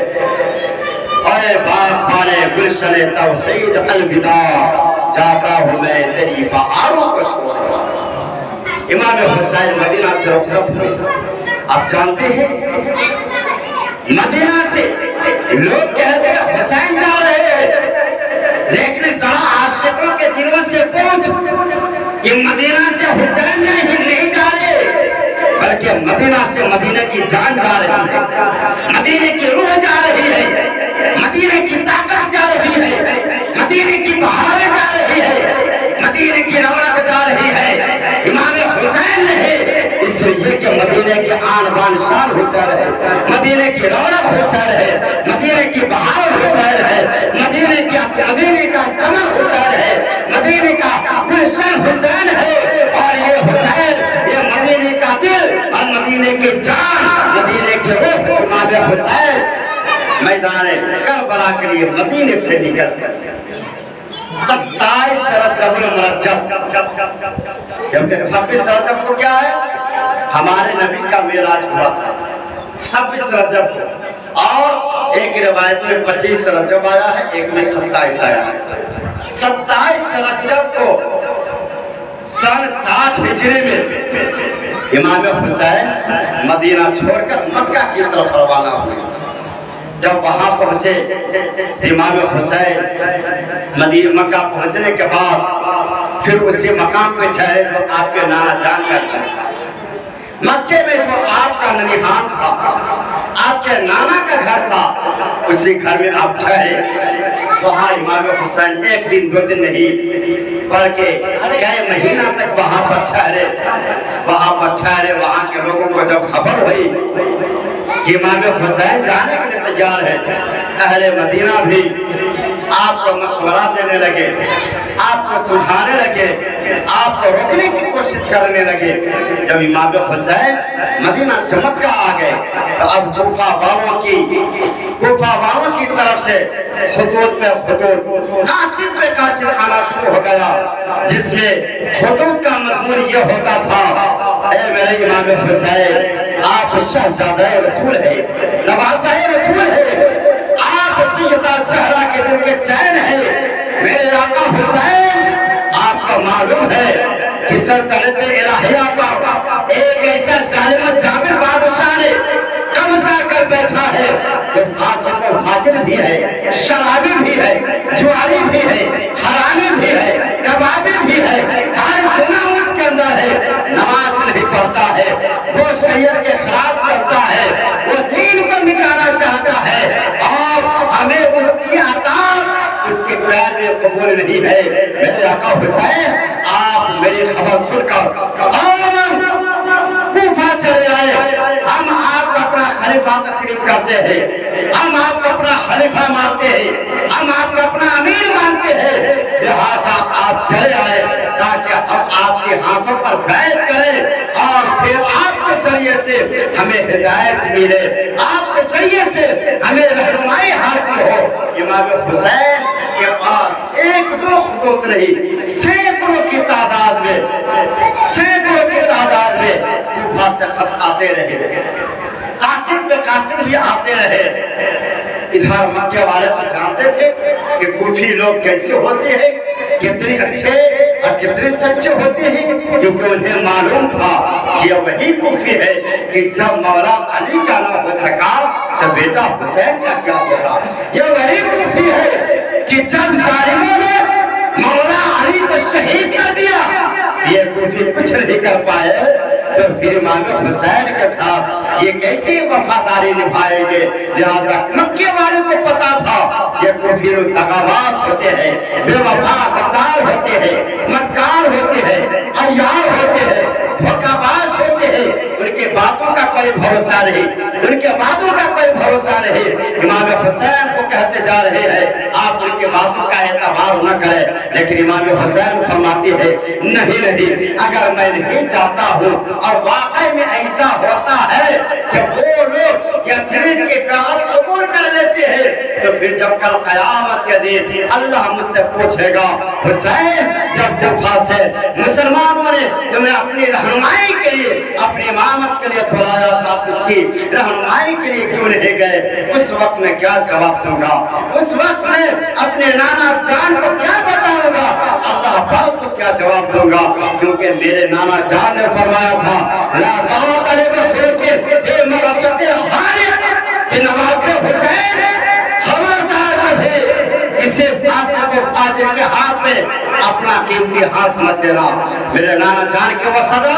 अरे बाग़बाने गुलशने तौहीद अलविदा, जाता हूँ मैं तेरी बहारों को छोड़। इमाम हुसैन मदीना से रुखसत हुए। आप जानते हैं मदीना से लोग कहते हैं हुसैन जा रहे हैं, लेकिन जरा आशिकों के दिलों से पूछ कि मदीना से हुसैन नहीं जा रहे, बल्कि मदीना से मदीने की जान जा रही है, मदीने की रूह जा रही है, मदीने की ताकत जा रही है, मदीने की बहारें जा रही है, मदीने की रौनक जा रही है। इमाम हुसैन है इसलिए कि मदीने की आन बान शान हुसैन है, मदीने की रौनक हुसैन है, मदीने की बहार हुसैन है, मदीने का चमन हुसैन है, मदीने का गुलशन हुसैन है। और ये हुसैन, ये मदीने का दिल और मदीने की जान, मदीने की रूह इमाम हुसैन मैदान करबला के लिए मदीने से निकल 27 रजब मुरज्जब, जबकि 26 रजब को क्या है, हमारे नबी का मेराज हुआ था 26 रजब को, और एक रिवायत में 25 रजब आया है, एक में 27 आया है। 27 रजब को सन 60 हिजरी में इमाम हुसैन मदीना छोड़कर मक्का की तरफ रवाना हुए। जब वहां पहुंचे इमाम हुसैन मक्का पहुंचने के बाद फिर उसी मकाम पे ठहरे तो आपके नाना जान करते मक्के में जो आपका ननिहाल था, आपके नाना का घर था, उसी घर में आप ठहरे। वहाँ इमाम हुसैन एक दिन दो दिन नहीं बल्कि कई महीना तक वहाँ पर ठहरे। वहाँ के लोगों को जब खबर हुई कि इमाम हुसैन जाने के लिए तैयार है, अहले मदीना भी आपको मशवरा देने लगे, आपको सुझाने लगे, आपको रोकने की कोशिश करने लगे। जब इमाम हुसैन मदीना से मक्का आ गए तो अब कूफा वालों की तरफ से हुदूद पे हुदूद, कासिद पे कासिद आना शुरू हो गया, जिसमें हुदूद का मजमून ये होता था, ऐ मेरे इमाम हुसैन, आप शहजादा रसूल है, नवासा रसूल है, आप सैयदा सहरा के दिल के चैन है। मेरे आका हुसैन, आपको मालूम है कि सल्तनत इलाहिया पर एक ऐसा जालिम जाबिर बादशाह ने कब्जा कर बैठा है, तो फासिक और फाजिल भी है, शराबी भी है, जुआरी भी है, हरामी भी है, कबाबी भी है, हर गुनाह उसके अंदर है। नमाज नहीं पढ़ता है, वो शरीयत के खिलाफ करता है, वो दीन को मिटाना चाहता है, और हमें उसकी अताअत उसके प्यार में कबूल नहीं है। मेरे आका हुसैन, आप मेरी खबर सुनकर कूफा चले आए। हम आपको अपना खलीफा तस्लीम करते हैं, हम आपको अपना खलीफा मानते हैं, हम आपको अपना अमीर मानते हैं। लिहाजा आप चले आए ताकि हम आपके हाथों पर बैठ करें और फिर आपके जरिए से हमें हिदायत मिले, आपके जरिए से हमें रहनुमाई हासिल हो। इमाम हुसैन के पास एक दो खुतूत नहीं, सैकड़ों की तादाद में कूफा से खत आते रहे, कासिद पे कासिद भी आते रहे। इधर मक्के वाले तो जानते थे कि कूफी लोग कैसे होते हैं, कितने अच्छे और कितने सच्चे होते हैं, क्योंकि उन्हें मालूम था कि वही कूफी है कि जब मौला अली का ना हो सका तो बेटा हुसैन का क्या होगा। ये वही कूफी है कि जब जालिमों ने मौला अली को शहीद कर दिया, ये कूफी कुछ नहीं कर पाए, तो फिर इमाम हुसैन के साथ ये कैसे वफादारी निभाएंगे। लिहाजा मक्के वाले को पता था ये कूफी लोग दगाबाज होते हैं, बेवफा गद्दार होते हैं, मक्कार होते हैं, अय्यार होते हैं, धोखाबाज होते हैं, उनके बातों का कोई भरोसा नहीं, उनके बातों का कोई भरोसा नहीं। इमाम हुसैन को कहते जा रहे हैं आप उनके बातों का एतबार न करें, लेकिन इमाम हुसैन फरमाते हैं नहीं, अगर मैं नहीं चाहता हूँ और वाकई में ऐसा होता है कि वो लोग यज़ीद के पैगाम कबूल कर लेते हैं, तो फिर जब कल क़यामत के दिन अल्लाह मुझसे पूछेगा हुसैन, जब कूफा से मुसलमानों ने तुम्हें अपनी रहनुमाई के लिए, अपनी इमामत के लिए बुलाया था, आप उसकी रहनुमाई के लिए क्यों नहीं गए? उस वक्त में क्या जवाब दूंगा? उस वक्त में अपने नाना जान को क्या बताऊंगा? अल्लाह पाक को क्या जवाब दूंगा? क्योंकि मेरे नाना जान ने फरमाया था, ला दावत अलैहि मक़सद खालिद कि नवाज़े हुसैन खबरदार रहे, इसे फासिक और फाजिर के हाथ में अपना कीमती हाथ मत देना। मेरे नाना जान के वो सदा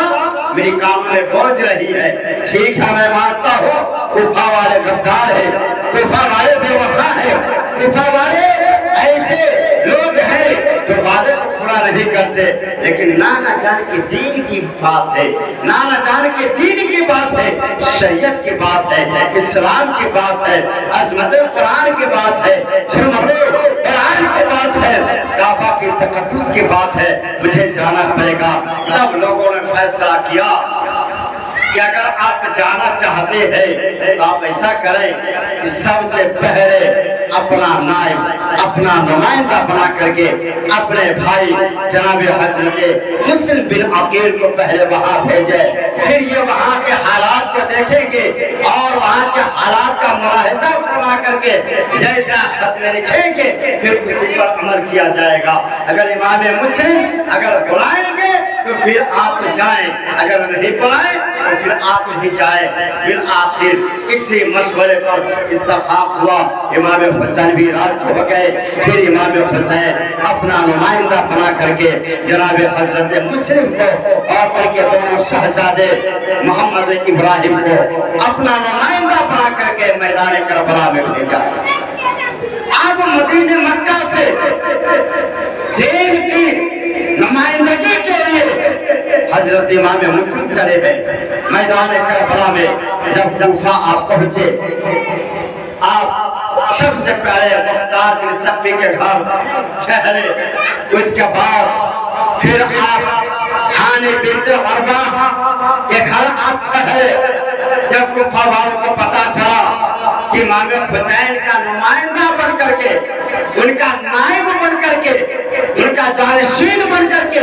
मेरी काम में पहुंच रही है। ठीक है, मैं मानता हूँ कुफा वाले गद्दार है, कुफा वाले बेवफा है, कुफा वाले ऐसे लोग हैं जो वादे को पूरा नहीं करते, लेकिन नाना जान के दीन की बात है, नाना जान के दीन की बात है, शरीयत की बात है, इस्लाम की बात है, अज़मत कुरान की बात है, हुर्मत कुरान की बात है, काबा की तकद्दुस की बात है। मुझे जाना पड़ेगा। तब लोगों ने फैसला किया कि अगर आप जाना चाहते हैं तो आप ऐसा करें कि सबसे पहले अपना नायब, अपना नुमाइंदा बना करके अपने भाई जनाब हजरत मुस्लिम बिन अकील को पहले वहां भेजे, फिर ये वहां के हालात को देखेंगे और वहां के हालात का मुलाहिजा फरमा करके जैसा खत में लिखेंगे फिर उसी पर अमल किया जाएगा। अगर इमाम मुस्लिम अगर बुलाएंगे तो फिर आप जाएं, अगर नहीं बुलाए तो फिर आप नहीं जाए। फिर आखिर इसी मशवरे पर इत्तफाक हुआ, इमाम हुसैन भी राज़ी हो गए। फिर इमाम हुसैन अपना नुमाइंदा बना करके जनाब हजरत मुस्लिम को और उनके दोनों शहजादे मोहम्मद इब्राहिम को अपना नुमाइंदा बना करके मैदान करबला में भेजा। अब मदीने मक्का से दीन की नुमाइंदगी के लिए हजरत इमाम मुस्लिम चले गए मैदान करबला में। जब कूफा आप पहुंचे, आप सबसे पहले मुख्तार बिन सफ़ी के घर ठहरे, उसके बाद फिर आप हानी बिन्त अरबा के घर आप ठहरे। जब कूफा वालों को पता चला कि इमाम हुसैन का नुमाइंदा बन करके, उनका नायब बन करके, उनका जानशीन बन करके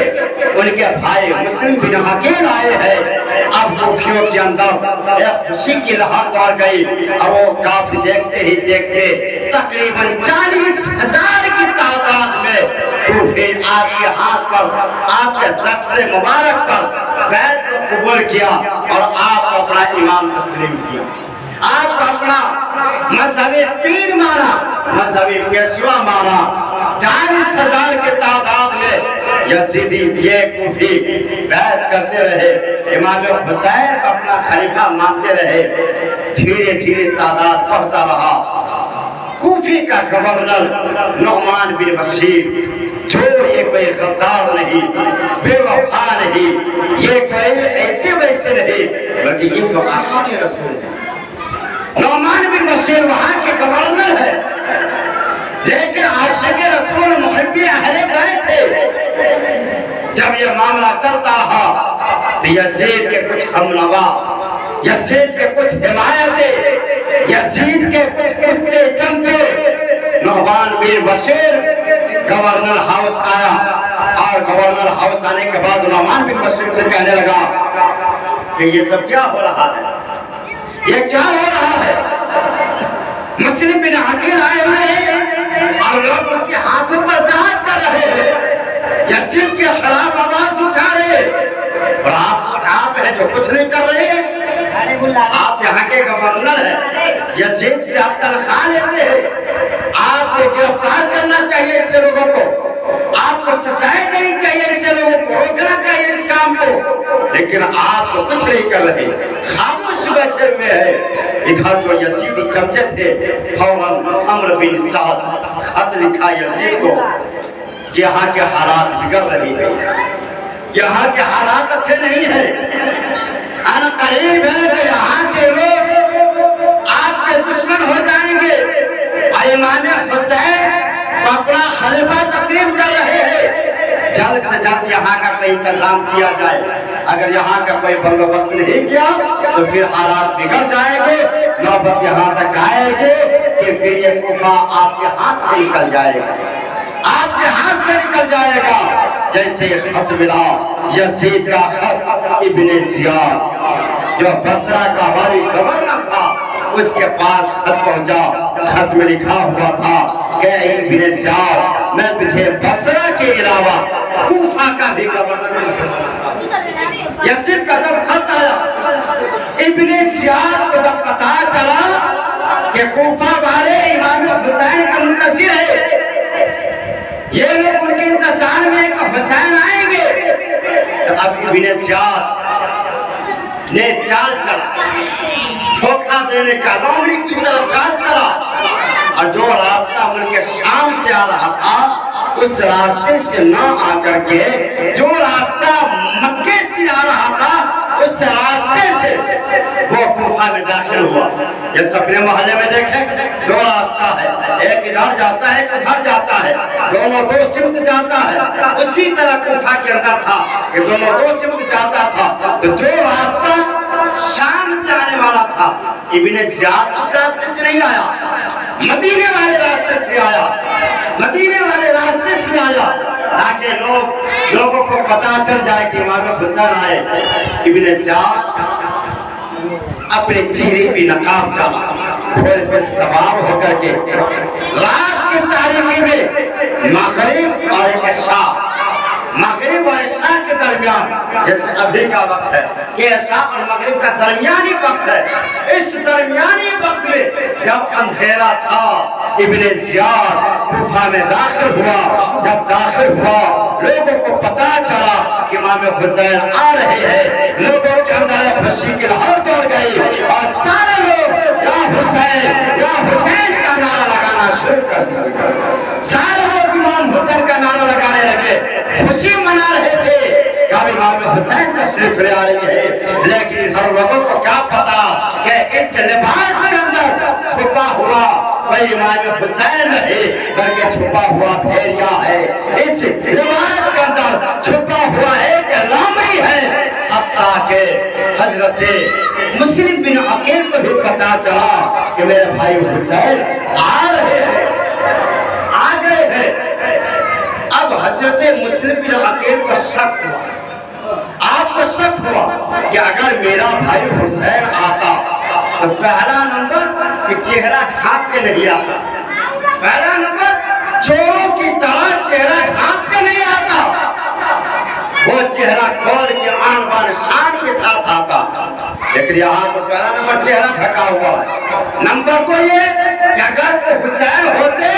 उनके भाई मुस्लिम बिन अकील आए हैं, अब कूफियों के अंदर एक खुशी की लहर दौड़ गई। और वो काफी देखते ही देखते तकरीबन 40,000 की तादाद में कूफी आपके हाथ पर, आपके दस्ते मुबारक पर बैत को कबूल किया और आप अपना इमाम तस्लीम किया। आप अपना मजहबी पीर माना, मजहबी पेशवा माना। 40,000 की तादाद में यजीदी ये कूफी बैत करते रहे, इमाम हुसैन अपना खलीफा मानते रहे। धीरे धीरे तादाद बढ़ता रहा। कूफी का गवर्नर नुमान बिन बशीर, जो ये कोई गद्दार नहीं, बेवफा नहीं, ये कोई ऐसे वैसे नहीं, बल्कि ये तो आशिक़ रसूल है। नुमान बिन बशीर वहां के गवर्नर है, लेकिन आशिक़ रसूल मुहिब्बी अहले बैत थे। जब ये मामला चलता रहा तो यजीद के कुछ हमनवा, यजीद के कुछ हिमायतें, यजीद के कुछ कुत्ते चमचे नुमान बिन बशीर गवर्नर हाउस आया। और गवर्नर हाउस आने के बाद नुमान बिन बशीर से कहने लगा कि ये सब क्या हो रहा है, ये क्या हो रहा है? मुस्लिम बिन अकील आए हुए हैं और लोग उनके हाथों पर दाग कर रहे हैं, यजीद के खिलाफ आवाज उठा रहे हैं, और आप हैं जो कुछ नहीं कर रहे हैं। आप यहाँ के गवर्नर हैं, यजीद से आप तनख्वाह लेते हैं, आपको गिरफ्तार करना चाहिए ऐसे लोगों को, आपको सजाएं देनी चाहिए ऐसे लोगों को, रोकना चाहिए इस काम को, लेकिन आप तो कुछ नहीं कर रहे, खामोश बैठे हुए हैं। इधर जो यजीदी चमचे थे फौरन अम्र बिन साद खत लिखा यजीद को, यहाँ के हालात बिगड़ रही है, यहाँ के हालात अच्छे नहीं है, आना करीब है कि यहाँ के लोग आपके दुश्मन हो जाएंगे। इमाम हुसैन अपना खलीफा तस्लीम कर रहे हैं, जल्द से जल्द यहाँ का कोई इंतजाम किया जाए। अगर यहाँ का कोई बंदोबस्त नहीं किया तो फिर हालात बिगड़ जाएंगे, नौबत यहाँ तक आएंगे कि फिर ये कूफा आपके हाथ से निकल जाएगा, आपके हाथ से निकल जाएगा। जैसे खत मिला यजीद का खत इब्ने जियाद, جو بصرہ کا والی گورنر تھا، اس کے پاس خط پہنچا. خط میں لکھا ہوا تھا کہ اے ابن زیاد، میں تجھے بصرہ کے علاوہ کوفہ کا بھی گورنر. یزید کا جب خط آیا، ابن زیاد کو جب پتا چلا کہ کوفہ والے امام حسین کا منتظر ہے، یہ لوگ ان کے انتظار میں کہ حسین آئیں گے، تو اب ابن زیاد نے چال چلا، دھوکہ دینے کا لومڑی کی طرف چال چلا، اور جو راستہ ملک شام سے آ رہا تھا اس راستے سے نہ آ کر کے جو راستہ مکے سے آ رہا تھا اس راستے سے وہ کوفہ میں داخل ہوا. جیسے اپنے محلے میں دیکھیں، دو راستہ ہے، ایک ادھر جاتا ہے ایک ادھر جاتا ہے، دونوں دو سمت جاتا ہے. اسی طرح کوفہ کے اندر تھا کہ دونوں دو سمت جاتا تھا. تو جو راستہ شام سے آنے والا تھا، ابن زیاد اس راستے سے نہیں آیا، مدینے والے راستے سے آیا، مدینے والے راستے سے آیا، تاکہ لوگوں کو پتا چل جائے کہ امام حسین آئے. ابن زیاد اپنے چہرے پہ نقاب ڈالا، گھوڑے پہ سوار ہو کر کے رات کی تاریکی میں مغرب اور عشاء، مغرب اور عشاء کے درمیان، جیسے ابھی کا وقت ہے کہ عشاء اور مغرب کا درمیانی وقت ہے، اس درمیانی وقت میں جب اندھیرا تھا ابن زیاد کوفہ میں داخل ہوا. جب داخل ہوا لوگوں کو پتا چلا کہ امام حسین آ رہے ہیں، لوگوں کے اندر خوشی کی لہر دوڑ گئی اور سارے لوگ یا حسین کا نعرہ لگانا شروع کر دیا. سارے لوگ امام حسین کا نعرہ لگانے لگے، خوشی منا رہے تھے کہ اب امام حسین تشریف لے آ رہی ہے. لیکن ہر لوگوں کو کیا پتا کہ اس لباس کے اندر چھپا ہوا کوئی امام حسین نہیں بلکہ چھپا ہوا بھیڑیا ہے. اس لباس کے اندر چھپا ہوا ایک لامڑی ہے. حتیٰ کہ حضرت مسلم بن عقیل کو بھی پتا چلا کہ میرے بھائی حسین آ رہے ہیں، آ گئے ہیں. اب حضرت مسلم بن عقیل کو شک ہوا، آپ کو شک ہوا کہ اگر میرا بھائی حسین آتا تو پہلا نمبر کہ چہرہ ڈھانپ کے نہیں آتا، پہلا نمبر چوروں کی طرح چہرہ ڈھانپ کے نہیں آتا، وہ چہرہ کھول کے آن بان شان کے ساتھ آتا. لیکن یہاں تو پہلا نمبر چہرہ ڈھکا ہوا ہے. نمبر تو یہ کہ اگر وہ حسین ہوتے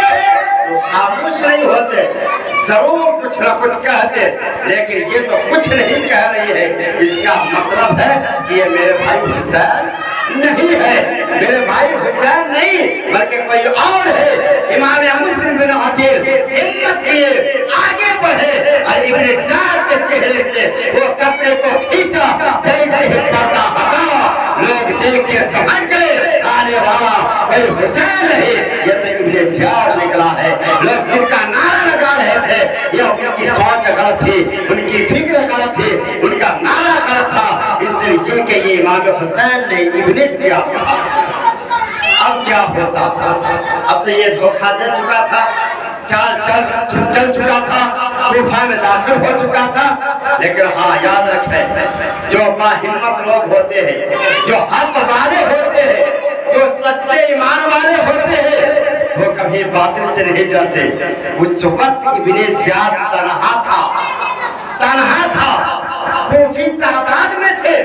تو خاموش نہیں ہوتے، ضرور کچھ نہ کچھ کہتے، لیکن یہ تو کچھ نہیں کہہ رہی ہے. اس کا مطلب ہے کہ یہ میرے بھائی حسین نہیں ہے، میرے بھائی حسین نہیں بلکہ کوئی اور ہے. امام مسلم بن عقیل ہمت کیے، آگے بڑھے اور ابن زیاد کے چہرے سے وہ کپڑے کو کھینچا، جیسے ہی پردہ ہٹا لوگ دیکھ کے سمجھ گئے آنے والا کوئی حسین نہیں، یہ تو ابن زیاد نکلا ہے. لوگ جن کا نعرہ لگا رہے تھے یا ان کی سوچ غلط تھی، ان کی فکر غلط تھی، ان کا نعرہ غلط تھا، اس لیے کہ یہ امام حسین نہیں ابن زیاد. اب کیا ہوتا؟ اب تو یہ دھوکہ دے چکا تھا، چل چکا تھا، کوفہ میں داخل ہو چکا تھا. لیکن ہاں یاد رکھیں، جو باہمت لوگ ہوتے ہیں، جو حق والے ہوتے ہیں، جو سچے ایمان والے ہوتے ہیں، وہ کبھی باطل سے نہیں ڈرتے. اس وقت ابن زیاد تنہا تھا، کوفی تعداد میں تھے.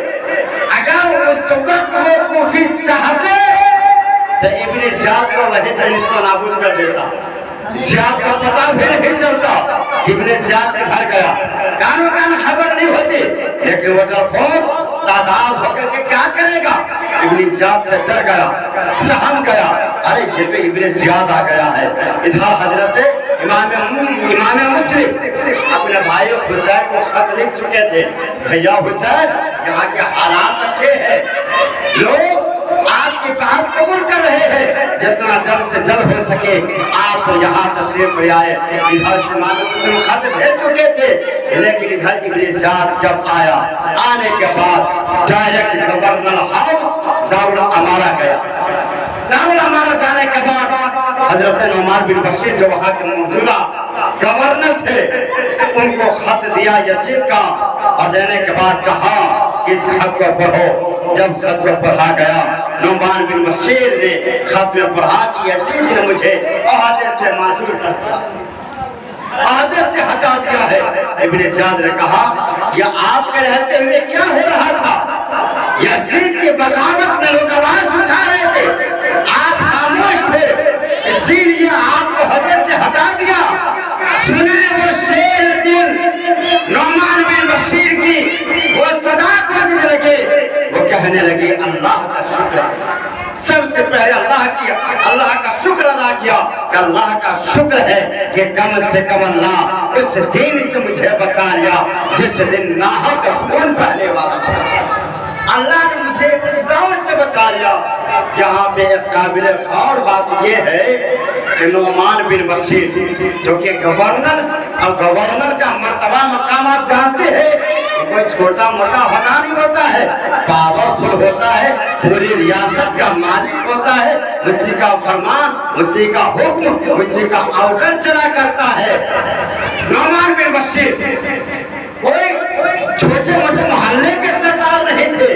اگر اس وقت وہ کوفی چاہتے تو ابن زیاد کو وہیں پہ اس کو نابود کر دیتا. زیاد کا پتہ بھی نہیں چلتا. ابن زیاد کے گھر گیا، کانوں کان خبر نہیں ہوتی، لیکن وہ ڈرپوک تعداد ہو کر کے کیا کرے گا؟ ابن زیاد سے ڈر گیا، سہم گیا، ارے یہ پہ ابن زیاد آ گیا ہے. ادھر حضرت امام مسلم اپنے بھائی حسین کو خط لکھ چکے تھے، بھیا حسین یہاں کے حالات اچھے ہیں، لوگ آپ کی بات قبول کر رہے ہیں، جتنا جلد سے جلد ہو سکے آپ یہاں تشریف لے آئے. ادھر سے امام مسلم خط بھیج چکے تھے، لیکن ادھر ابن زیاد جب آیا، آنے کے بعد ڈائریکٹ گورنر ہاؤس دارالامارہ گیا. دارالامارہ جانے کے بعد حضرت نعمان بن بشیر جو وہاں کے موجودہ گورنر تھے، ان کو خط دیا یزید کا، اور دینے کے بعد کہا کہ اس خط کو پڑھو. जब खत को पढ़ा गया, नुमान बिन बशीर ने खत में पढ़ा कि इसी दिन मुझे आदत से मासूर कर दिया, आदत से हटा दिया है। इब्ने ज़ियाद ने कहा, यह आपके रहते हुए क्या हो रहा था? यजीद की बगावत में लोग आवाज उठा रहे थे, आप खामोश थे, इसीलिए आपको हदद से हटा दिया। सुने वो शेर दिल नुमान बिन बशीर की वो सदा गूंजने लगे, वो कहने लगे अल्लाह का शुक्र। सबसे पहले अल्लाह का शुक्र अदा किया कि अल्लाह का शुक्र है कि कम से कम अल्लाह उस दिन से मुझे बचा लिया जिस दिन नाहक खून बहने वाला था। अल्लाह ने मुझे उस दौर से बचा लिया। यहाँ पे एक काबिल गौर बात ये है कि नुमान बिन बशीर जो कि गवर्नर, और गवर्नर का मर्तबा मकाम आप जानते हैं, कोई छोटा मोटा होना नहीं होता है, पावरफुल होता है, पूरी रियासत का मालिक होता है, उसी का फरमान, उसी का हुक्म, उसी का ऑर्डर चला करता है। नुमान बिन बशीर कोई छोटे मोटे मोहल्ले के सरदार नहीं थे,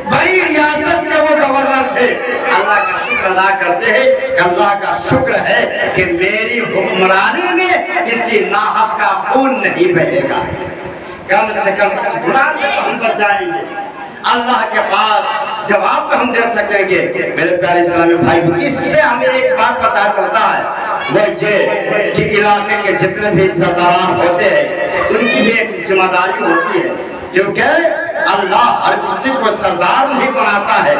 बड़ी रियासत के वो गवर्नर थे। अल्लाह का शुक्र अदा करते हैं कि अल्लाह का शुक्र है कि मेरी हुक्मरानी में किसी नाहक का खून नहीं बहेगा, कम से कम इस गुनाह से हम बच जाएंगे। अल्लाह के पास जवाब तो हम दे सकेंगे। मेरे प्यारे इस्लामी भाई, इससे हमें एक बात पता चलता है, वो ये कि इलाके के जितने भी सरदार होते हैं उनकी भी एक जिम्मेदारी होती है, क्योंकि अल्लाह हर किसी को सरदार नहीं बनाता है।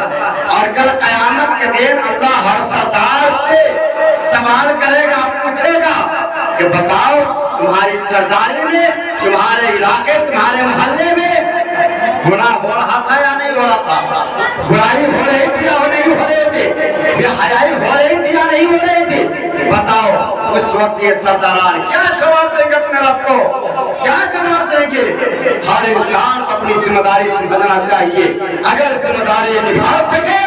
और कल कयामत के दिन अल्लाह हर सरदार से सवाल करेगा, पूछेगा कि बताओ तुम्हारी सरदारी में, तुम्हारे इलाके, तुम्हारे मोहल्ले में गुनाह हो रहा था या नहीं हो रहा था? बुराई हो रही थी या नहीं हो रही थी? बेहयाई हो रही थी या नहीं हो रही थी? बताओ उस वक्त ये सरदारान क्या जवाब देंगे अपने रब को? क्या जवाब देंगे? हर इंसान अपनी जिम्मेदारी समझना चाहिए। अगर जिम्मेदारी निभा सके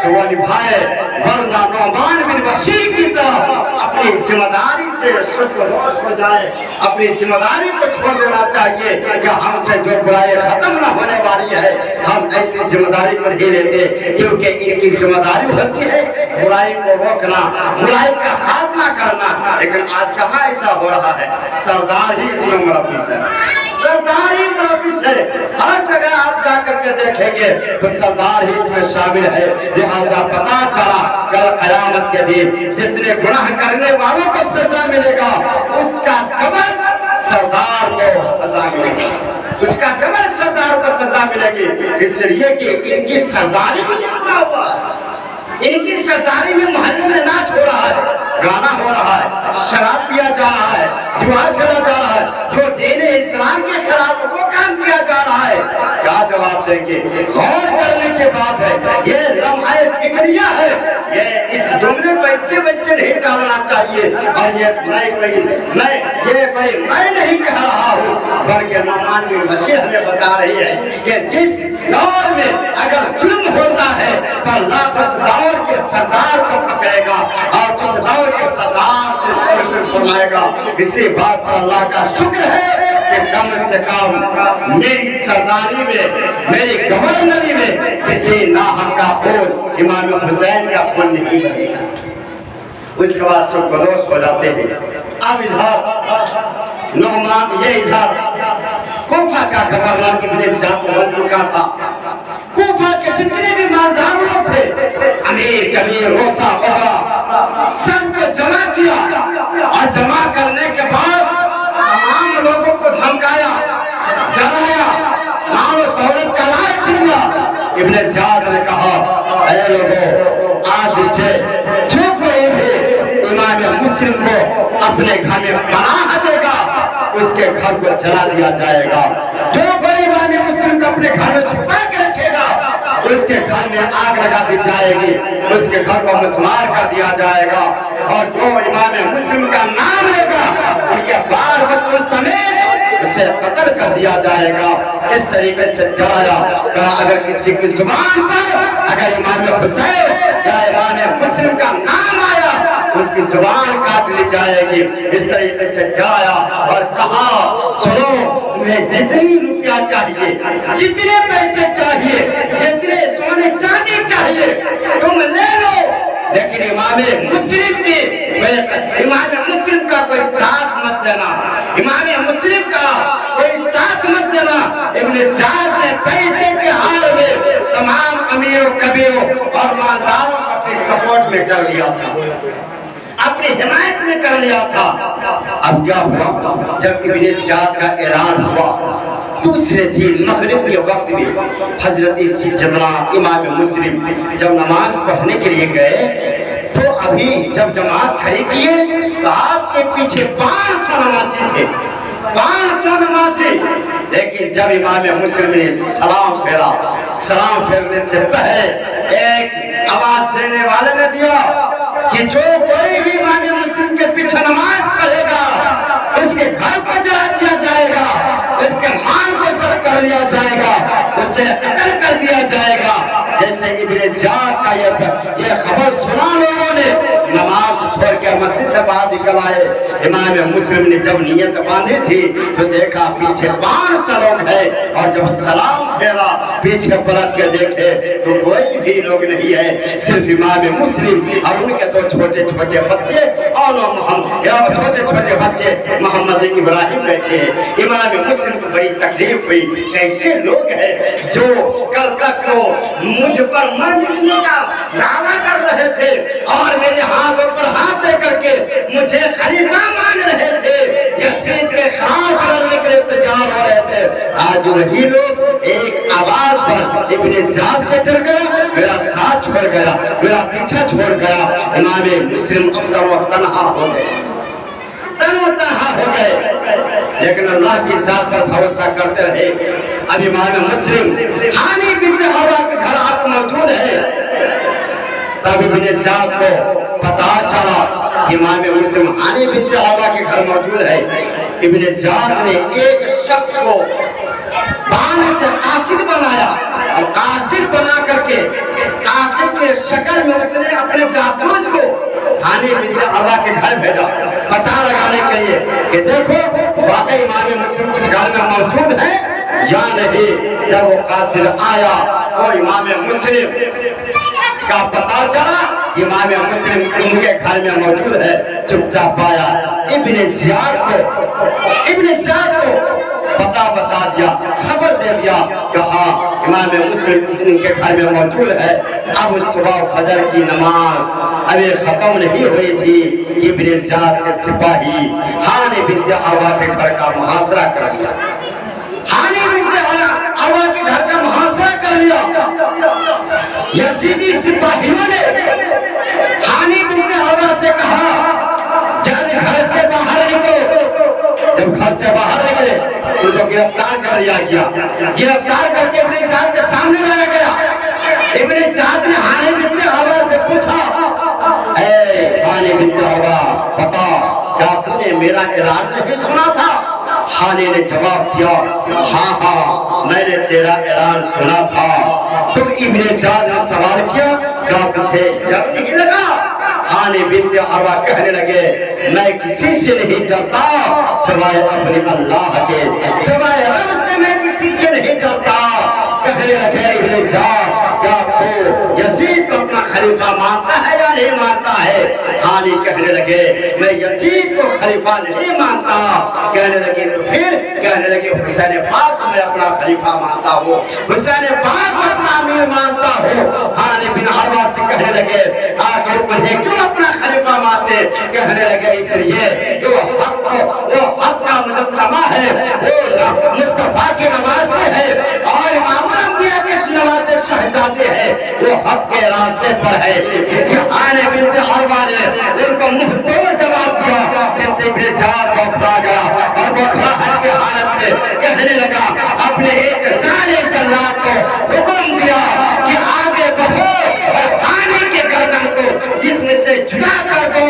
तो वो निभाए, वरना नुमान बिन बशीर की तरह अपनी जिम्मेदारी से शुक्रगुजार हो जाए। अपनी जिम्मेदारी को छोड़ देना चाहिए कि हमसे जो बुराई खत्म न होने वाली है, हम ऐसी जिम्मेदारी पर ही लेते, क्योंकि इनकी जिम्मेदारी होती है बुराई को रोकना, बुराई का खात्मा करना। लेकिन आज कहाँ ऐसा हो रहा है? सरदार ही इसमें मुलव्विस है, सरदार ही मुलव्विस है। हर जगह आप जाकर के देखेंगे तो सरदार ही इसमें शामिल है। लिहाजा पता चला कल कयामत के दिन जितने गुनाह करने वालों को सजा मिलेगा, उसका डबल सरदार को सजा मिलेगी, उसका डबल सरदार को सजा मिलेगी। इसलिए कि इनकी सरदारी में क्या हुआ है, इनकी सरदारी में मोहल्ले में नाच हो रहा है, गाना हो रहा है, शराब पिया जा रहा है, जुआ खेला जा रहा है, जो दीन इस्लाम के खिलाफ वो काम किया जा रहा है। क्या जवाब देंगे? गौर करने के बाद है, ये लम्हा फिक्रिया है, ये इस जुमले को ऐसे वैसे नहीं टालना चाहिए। और ये मैं नहीं कह रहा हूँ, बल्कि नुमान बिन बशीर हमें बता रही है कि जिस दौर में अगर जुल्म होता है तो अल्लाह उस दौर के सरदार को पकड़ेगा और उस दौर के सरदार से प्रश्न फरमाएगा। इसी बात पर अल्लाह का शुक्र है कि कम से कम मेरी सरदारी में, मेरी गवर्नरी में किसी नाहक का खून, इमाम हुसैन का खून नहीं बनेगा। उसके बाद शुक्रदोष हो जाते हैं। अब इधर नुमान, ये इधर कूफा का गवर्नर इब्ने ज़ियाद बन चुका था। कूफा के जितने भी मालदार लोग थे, अमीर कबीर रोसा वगैरह, सबको जमा किया और जमा करने के बाद तमाम लोगों को धमकाया, डराया, माल दौलत का लालच दिया। इब्ने ज़ियाद ने कहा, ऐ लोगों, आज से जो कोई भी इमाम मुस्लिम को अपने घर में पनाह देगा, उसके घर को जला दिया जाएगा। जो कोई इमाम मुस्लिम को अपने घर में छुपा के रखेगा, उसके घर में आग लगा दी जाएगी, उसके घर को मुसमार कर दिया जाएगा। और जो इमाम मुस्लिम का नाम लेगा, उनके बाल बच्चों समेत उसे कत्ल कर दिया जाएगा। इस तरीके से डराया। अगर किसी की जुबान पर अगर इमाम हुसैन या इमाम मुस्लिम का नाम आया اس کی زبان کاٹ لی جائے گی۔ اس طریقے سے ڈرایا اور کہا سنو تمہیں جتنی روپیہ چاہیے، جتنے پیسے چاہیے، جتنے سونے چاندی چاہیے تم لے لو، لیکن امام مسلم کا کوئی ساتھ مت دینا، امام مسلم کا کوئی ساتھ مت دینا۔ ابن زیاد نے پیسے کے حال میں تمام امیروں کبیروں اور مالداروں کو اپنی سپورٹ میں کر لیا تھا، اپنی حمایت میں کر لیا تھا۔ اب کیا ہوا جب ابن زیاد کا اعلان ہوا، دوسرے دن مغرب کے وقت میں حضرت سیدنا امام مسلم جب نماز پڑھنے کے لیے گئے تو ابھی جب جماعت کھڑی کیے تو آپ کے پیچھے 500 نمازی تھے، 500 نمازی۔ لیکن جب امام مسلم نے سلام پھیرا، سلام پھیرنے سے پہلے ایک آواز دینے والے نے دیا کہ جو کوئی بھی امام مسلم کے پیچھے نماز پڑھے گا اس کے گھر کو جلا دیا جائے گا، اس کے مال کو سب کر لیا جائے گا، اسے قتل کر دیا جائے گا۔ جیسے ابن زیاد کا یہ خبر سنا لوگوں نے، نماز چھوڑ کر مسجد سے باہر نکل آئے۔ امام مسلم نے جب نیت باندھی تھی تو دیکھا پیچھے 500 لوگ ہیں، اور جب سلام پھیرا پیچھے پلٹ کے دیکھے تو کوئی بھی لوگ نہیں ہے، صرف امام مسلم اور ان کے دو چھوٹے چھوٹے بچے اور چھوٹے چھوٹے بچے محمد ابراہیم بیٹھے ہیں۔ امام مسلم کو بڑی تکلیف ہوئی، ایسے لوگ ہیں جو کل تک تو مجھ پر مرنے کا دعویٰ کر رہے تھے اور میرے ہاتھوں پر ہاتھ دے کر کے مجھے خلیفہ مان رہے تھے، یزید کے خلاف لڑنے کے لیے تیار ہو رہے تھے، آج وہی لوگ ایک آواز پر ابن زیاد سے ڈر گیا، میرا ساتھ چھوڑ گیا، میرا پیچھا چھوڑ گیا۔ امام مسلم اب تنہا ہو گئے، تنہا ہو گئے، لیکن اللہ کی ذات پر بھروسہ کرتے رہے۔ اب امام مسلم ہانی بنت عروہ کے گھر آپ موجود ہے، تب ابن زیاد کو پتا چلا کہ امام مسلم ہانی بنت عروہ کے گھر موجود ہے۔ ابن زیاد نے ایک شخص کو بانے سے قاصد بنایا، اور قاصد بنا کر کے قاصد کے شکل میں اس نے اپنے جاسوس کو ہانی بنت عروہ کے گھر بھیجا پتہ لگانے کے لیے کہ دیکھو واقعی امام مسلم اس گھر میں موجود ہے یا نہیں۔ جب وہ قاصد آیا تو امام مسلم کا پتہ چلا امام مسلم ان کے گھر میں موجود ہے، چپ چاپ آیا، ابن زیاد کو پتہ بتا دیا، خبر دے دیا کہ ہاں امام مسلم کے گھر میں موجود ہے۔ اب صبح فجر کی نماز ابھی ختم نہیں ہوئی تھی، ابن زیاد کے سپاہی ہانی بنت عروہ کے گھر کا محاصرہ کر لیا، ہانی بنت عروہ کے گھر کا محاصرہ کر لیا۔ یزیدی سپاہیوں نے ہانی بنت عروہ سے کہا جب گھر سے باہر نکلو، جب گھر سے باہر نکلے ان کو گرفتار کر لیا گیا، گرفتار کر کے ابن زیاد کے سامنے لایا گیا۔ ابن زیاد نے ہانی بنت عروہ سے پوچھا، اے ہانی بنت عروہ بتا کیا تم نے میرا اعلان نہیں سنا تھا؟ ہانی نے جواب دیا، ہاں میں نے تیرا اعلان سنا تھا۔ تم ابن زیاد نے سوال کیا کیا تجھے ڈر نہیں لگا؟ ہانی بنت عروہ کہنے لگے میں کسی سے نہیں ڈرتا سوائے اپنے اللہ کے، سوائے رب سے میں کسی سے نہیں ڈرتا۔ کہنے لگے ابن زیاد کیا تو یزید کو اپنا خلیفہ مانتا ہے یا نہیں مانتا ہے؟ ہانی کہنے لگے میں یزید کو خلیفہ نہیں مانتا۔ کہنے لگے تو پھر؟ کہنے لگے حسین پاک کو میں اپنا خلیفہ مانتا ہوں، حسین پاک کو اپنا امیر مانتا ہوں۔ ہانی بن عروہ سے کہنے لگے آخر انہیں کیوں اپنا خلیفہ مانتے؟ کہنے لگے اس لیے کہ وہ حق کا مجسمہ ہے، وہ مصطفیٰ کے نواسے ہے اور امام الانبیاء کے نواسے شہزادے ہیں، وہ حق کے راستے پر ہے۔ ہانی بنت عروہ نے ان کو منہ توڑ جواب دیا، جس سے ابن زیاد بوکھلا گیا اور بوکھلاہٹ کے حالت میں کہنے لگا اپنے ایک ظالم جلاد کو حکم دیا کہ آگے بڑھو اور ہانی کے گردن کو جسم سے جدا کر دو۔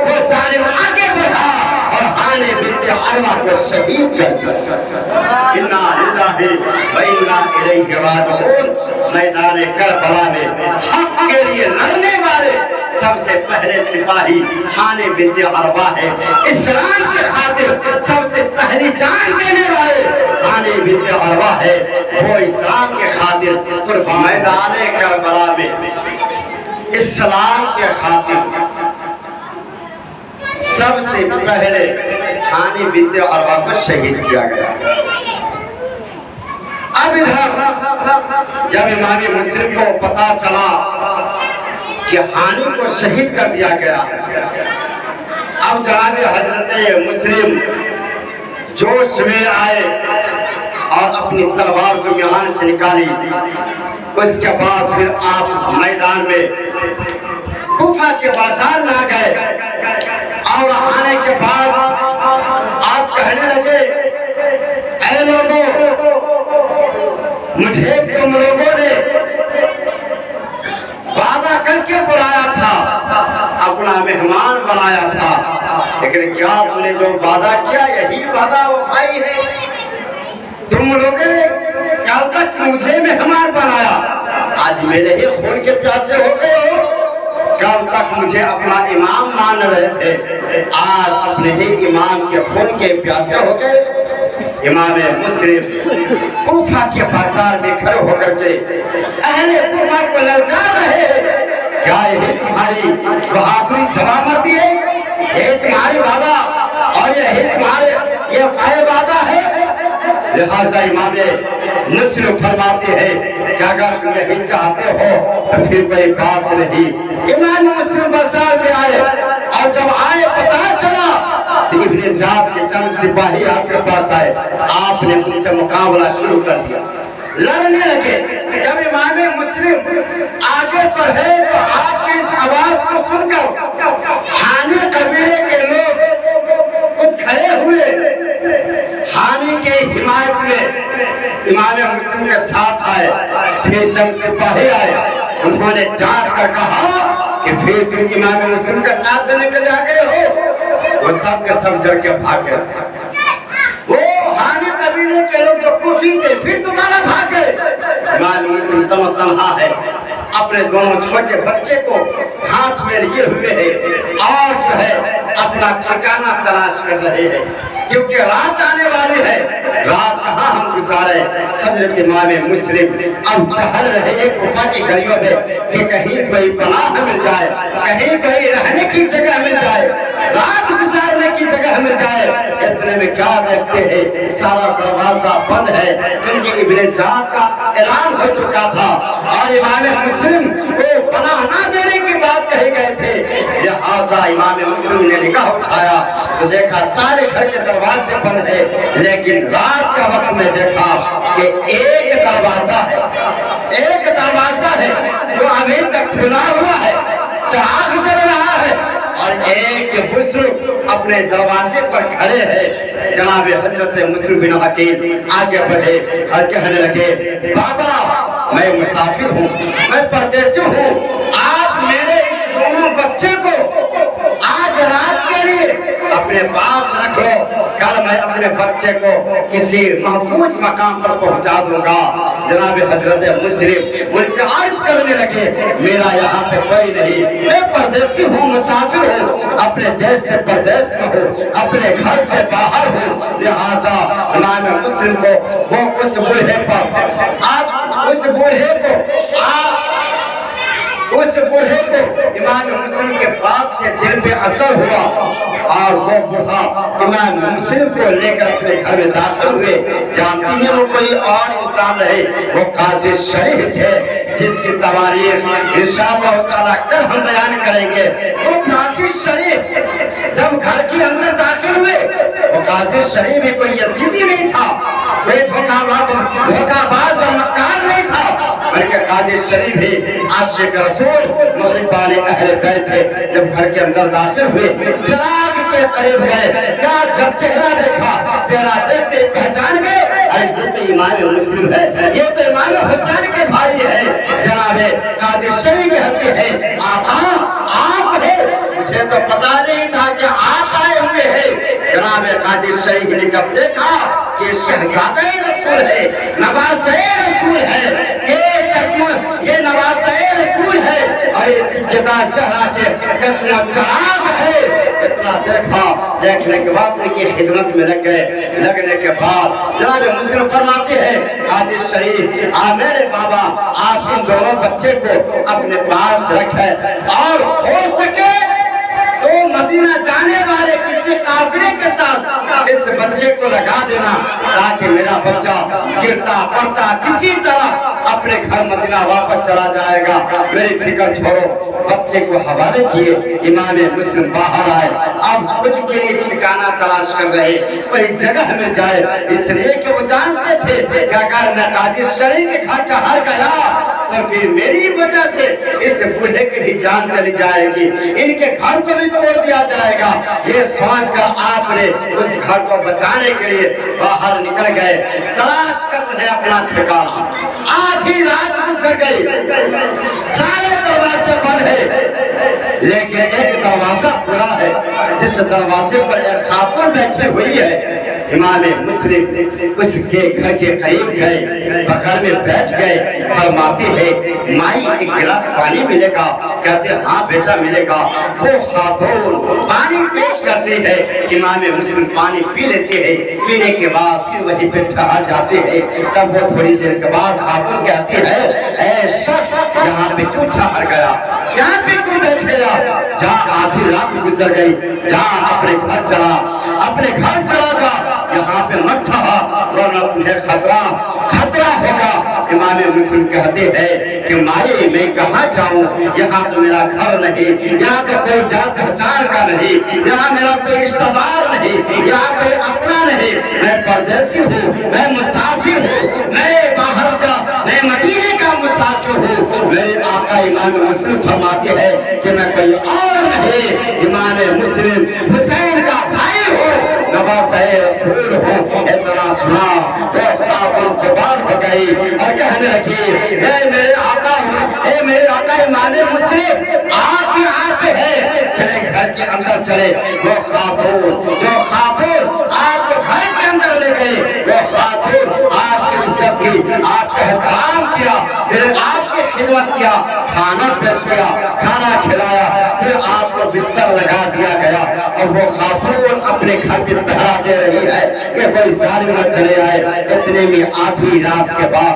وہ ظالم آگے بڑھا اور ہانی بنت عروہ کو شہید کر دیا۔ انا للہ و انا الیہ راجعون۔ میدان کربلا میں حق کے لیے لڑنے والے سب سے پہلے سپاہی ہانی بنت عربہ ہے، اسلام کی خاطر سب سے پہلی جان دینے والے ہانی بنت عربہ ہے، وہ اسلام کی خاطر میدان کربلا میں اسلام کے خاطر سب سے پہلے ہانی بنت عربہ کو شہید کیا گیا۔ اب ادھر جب امام مسلم کو پتا چلا کہ ہانی کو شہید کر دیا گیا، اب جناب حضرت مسلم جوش میں آئے اور اپنی تلوار کو میان سے نکالی۔ اس کے بعد پھر آپ میدان میں کوفہ کے بازار میں آ گئے اور آنے کے بعد آپ کہنے لگے اے لوگوں، مجھے تم لوگوں نے وعدہ کر کے بلایا تھا، اپنا مہمان بنایا تھا، لیکن کیا تم نے جو وعدہ کیا یہی وعدہ وفائی ہے؟ تم لوگوں نے کل تک مجھے مہمان بنایا، آج میرے ہی خون کے پیاسے ہو گئے ہو۔ کل تک مجھے اپنا امام مان رہے تھے، آج اپنے ہی امام کے خون کے پیاسے ہو گئے۔ امام مسلم کوفہ کے بازار میں کھڑے ہو کر کے اہل کوفہ کو للکار رہے ہیں، کیا یہی تمہاری بہادری جوامردی ہے؟ یہ تمہاری وعدہ اور یہی تمہارے یہ وعدہ ہے؟ لہذا امام مسلم فرماتے ہیں کہ اگر تم یہی چاہتے ہو تو پھر کوئی بات نہیں۔ امام مسلم بازار میں آئے اور جب آئے پتہ چلا کہ ابن زیاد کے چند سپاہی آپ کے پاس آئے، آپ نے ان سے مقابلہ شروع کر دیا، لڑنے لگے۔ جب امام مسلم آگے بڑھے تو آپ کی اس آواز کو سن کر ہانی قبیلے کے لوگ کچھ کھڑے ہوئے، ہانی کے حمایت میں امام مسلم کے ساتھ آئے۔ پھر چند سپاہی آئے، انہوں نے ڈانٹ کر کہا کہ پھر تم امام مسلم کے ساتھ دینے کے لیے آ گئے ہو؟ وہ سب کے سب ڈر کے بھاگ گئے۔ وہ ہانی قبیلے کے لوگ جو کوفی تھے پھر تمہارا بھاگ گئے۔ امام مسلم تنہا ہے، اپنے دونوں چھوٹے بچے کو ہاتھ میں لیے ہوئے ہیں اور جو ہے اپنا ٹھکانہ تلاش کر رہے ہیں، کیونکہ رات آنے والی ہے۔ رات کہاں ہم گزارے؟ حضرت امام مسلم اب ٹہل رہے ہیں کوفہ کی گلیوں میں کہ کہیں کوئی پناہ مل جائے، کہیں کوئی رہنے کی جگہ مل جائے، رات گزارنے کی جگہ مل جائے۔ اتنے میں کیا دیکھتے ہیں؟ سارا دروازہ بند ہے، کیونکہ ابن زیاد کا اعلان ہو چکا تھا اور امام مسلم کو پناہ نہ دینے کی بات کہی گئے تھے۔ لہٰذا امام مسلم نے نگاہ اٹھایا تو دیکھا سارے گھر کے دروازے بند ہے، لیکن رات کا وقت میں دیکھا کہ ایک دروازہ ہے جو ابھی تک کھلا ہوا ہے، چراغ جل رہا ہے اور ایک بزرگ اپنے دروازے پر کھڑے ہیں۔ جناب حضرت مسلم بن عقیل آگے بڑھے اور کہنے لگے بابا میں مسافر ہوں، میں پردیسی ہوں، آپ میرے اس دونوں بچے کو آج رات کے لیے اپنے پاس رکھ لو، کل میں اپنے بچے کو کسی محفوظ مقام پر پہنچا دوں گا۔ جناب حضرت مسلم مجھ سے عرض کرنے لگے میرا یہاں پہ کوئی نہیں، میں پردیسی ہوں، مسافر ہوں، اپنے دیش سے پردیس میں ہوں، اپنے گھر سے باہر ہوں۔ لہٰذا امام مسلم کو وہ اس بوڑھے کو امام مسلم کے بعد سے دل پہ اثر ہوا اور وہ بوڑھا امام مسلم کو لے کر اپنے گھر میں داخل ہوئے۔ جانتی ہیں وہ کوئی اور انسان نہیں، وہ قاضی شریف تھے جس کی تواریخ انشاءاللہ تعالیٰ کل ہم بیان کریں گے۔ وہ قاضی شریف جب گھر کے اندر داخل ہوئے، وہ قاضی شریف بھی کوئی یزیدی نہیں تھا، کوئی دھوکہ باز اور مکار نہیں تھا، بلکہ قاضی شریف بھی عاشق رسول محبان اہل بیت تھے۔ جب گھر کے اندر داخل ہوئے، چراغ کے قریب گئے، کیا جب چہرہ دیکھا، چہرہ دیکھتے پہچان گئے ارے یہ تو امام مسلم ہے، یہ تو امام حسین کے بھائی ہے۔ جناب قاضی شریف کہتے ہیں آقا آپ ہیں، مجھے تو پتا نہیں تھا کہ آپ آئے ہوئے ہیں۔ جناب قاضی شریف نے جب دیکھا کہ شہزادہ رسول ہے، نواسہ رسول ہے، یہ نواسہ رسول ہے अरे सिद्दता सहरा के चश्मा चराग है। इतना देखा, देखने के बाद उनकी खिदमत में लग गए। लगने के बाद जनाब मुस्लिम फरमाते हैं हाजी शरीफ, मेरे बाबा आप इन दोनों बच्चे को अपने पास रखे और हो सके तो मदीना जाने वाले किसी काफिले के साथ इस बच्चे को लगा देना, ताकि मेरा बच्चा गिरता पड़ता किसी तरह अपने घर मदीना वापस चला जाएगा। मेरी फिक्र छोड़ो। बच्चे को हवाले किए, इमाम मुस्लिम बाहर आए। अब खुद के लिए ठिकाना तलाश कर रहे, कोई जगह में जाए, इसलिए कि वो जानते थे कि अगर मैं काजी शरीफ के घर ठहर गया तो फिर मेरी वजह से इस बूढ़े की भी जान चली जाएगी, इनके घर को भी तोड़ दिया जाएगा। ये सोच कर आपने उस घर को बचाने के लिए बाहर निकल गए, तलाश कर रहे अपना ठिकाना। आधी रात गुजर गई, सारे दरवाजे बंद है, लेकिन एक दरवाजा खुला है, जिस दरवाजे पर एक खातून बैठी हुई है। इमाम मुस्लिम उसके घर के करीब गए, बगल में बैठ गए। फरमाती है माई एक गिलास पानी मिलेगा? कहते हाँ बेटा मिलेगा। वो खातून पानी पेश करती है, इमाम मुस्लिम पानी पी लेते हैं। पीने के बाद फिर वहीं पे ठहर जाते हैं। तब वो थोड़ी देर के बाद खातून कहती है ऐ शख्स यहाँ पे क्यों ठहर गया, यहाँ पे क्यों बैठ गया? जा आधी रात गुजर गई, जा अपने घर चला, अपने घर चला जा, यहाँ पे मत ठहर वरना तुम्हें खतरा होगा। इमाम मुस्लिम कहते हैं कि माई मैं कहाँ जाऊँ, यहाँ तो मेरा घर नहीं, यहाँ तो कोई जान पहचान का नहीं, यहाँ मेरा कोई रिश्तेदार नहीं, यहाँ कोई अपना नहीं, मैं परदेसी हूँ, मैं मुसाफिर हूँ, मैं बाहर से, मैं मदीने का मुसाफिर हूँ। मेरे आका इमाम मुस्लिम फरमाते हैं कि मैं कोई और नहीं, इमाम मुस्लिम हुसैन का भाई हूँ, नवासे रसूल हूँ। इतना सुना वो ख्वाबों को बात हो गई और कहने लगी ए मेरे आका हूँ, ए मेरे आका इमाम मुस्लिम आप यहाँ पे है, चले घर के अंदर चले। वो खातून आपको घर के अंदर ले गए, वो खातून आपकी इज्जत की, आपका एहतराम किया, फिर आपकी खिदमत किया, खाना पेश किया, खाना खिलाया, फिर आपको बिस्तर लगा दिया गया। और वो खातून अपने घर पे पहरा दे रही है कि कोई जालिम न चले आए। इतने में आधी रात के बाद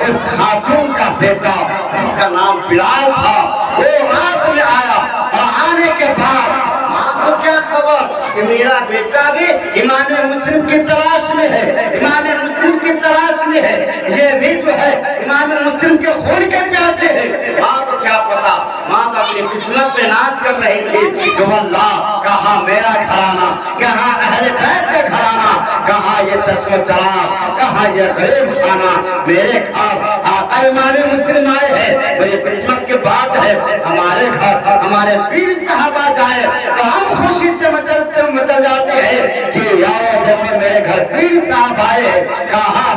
उस खातून का बेटा जिसका नाम बिलाल था वो रात में आया, और आने के बाद आपको क्या खबर कि मेरा बेटा भी इमाम मुस्लिम की तलाश में है, इमाम मुस्लिम की तलाश में है, ये भी जो है इमाम मुस्लिम के खून के प्यासे है। आपको क्या पता, माँ तो अपनी किस्मत पे नाज कर रही थी कि वल्लाह कहाँ मेरा घराना, कहाँ अहले बैत का घराना, कहाँ ये चश्म चराग, कहाँ ये गरीब खाना, मेरे घर आका इमाम मुस्लिम आए हैं। बड़ी किस्मत की बात है, हमारे घर हमारे पीर साहबा जाए तो हम खुशी से मचल जाते हैं कि यारो देखो मेरे घर पीर साहब आए। कहाँ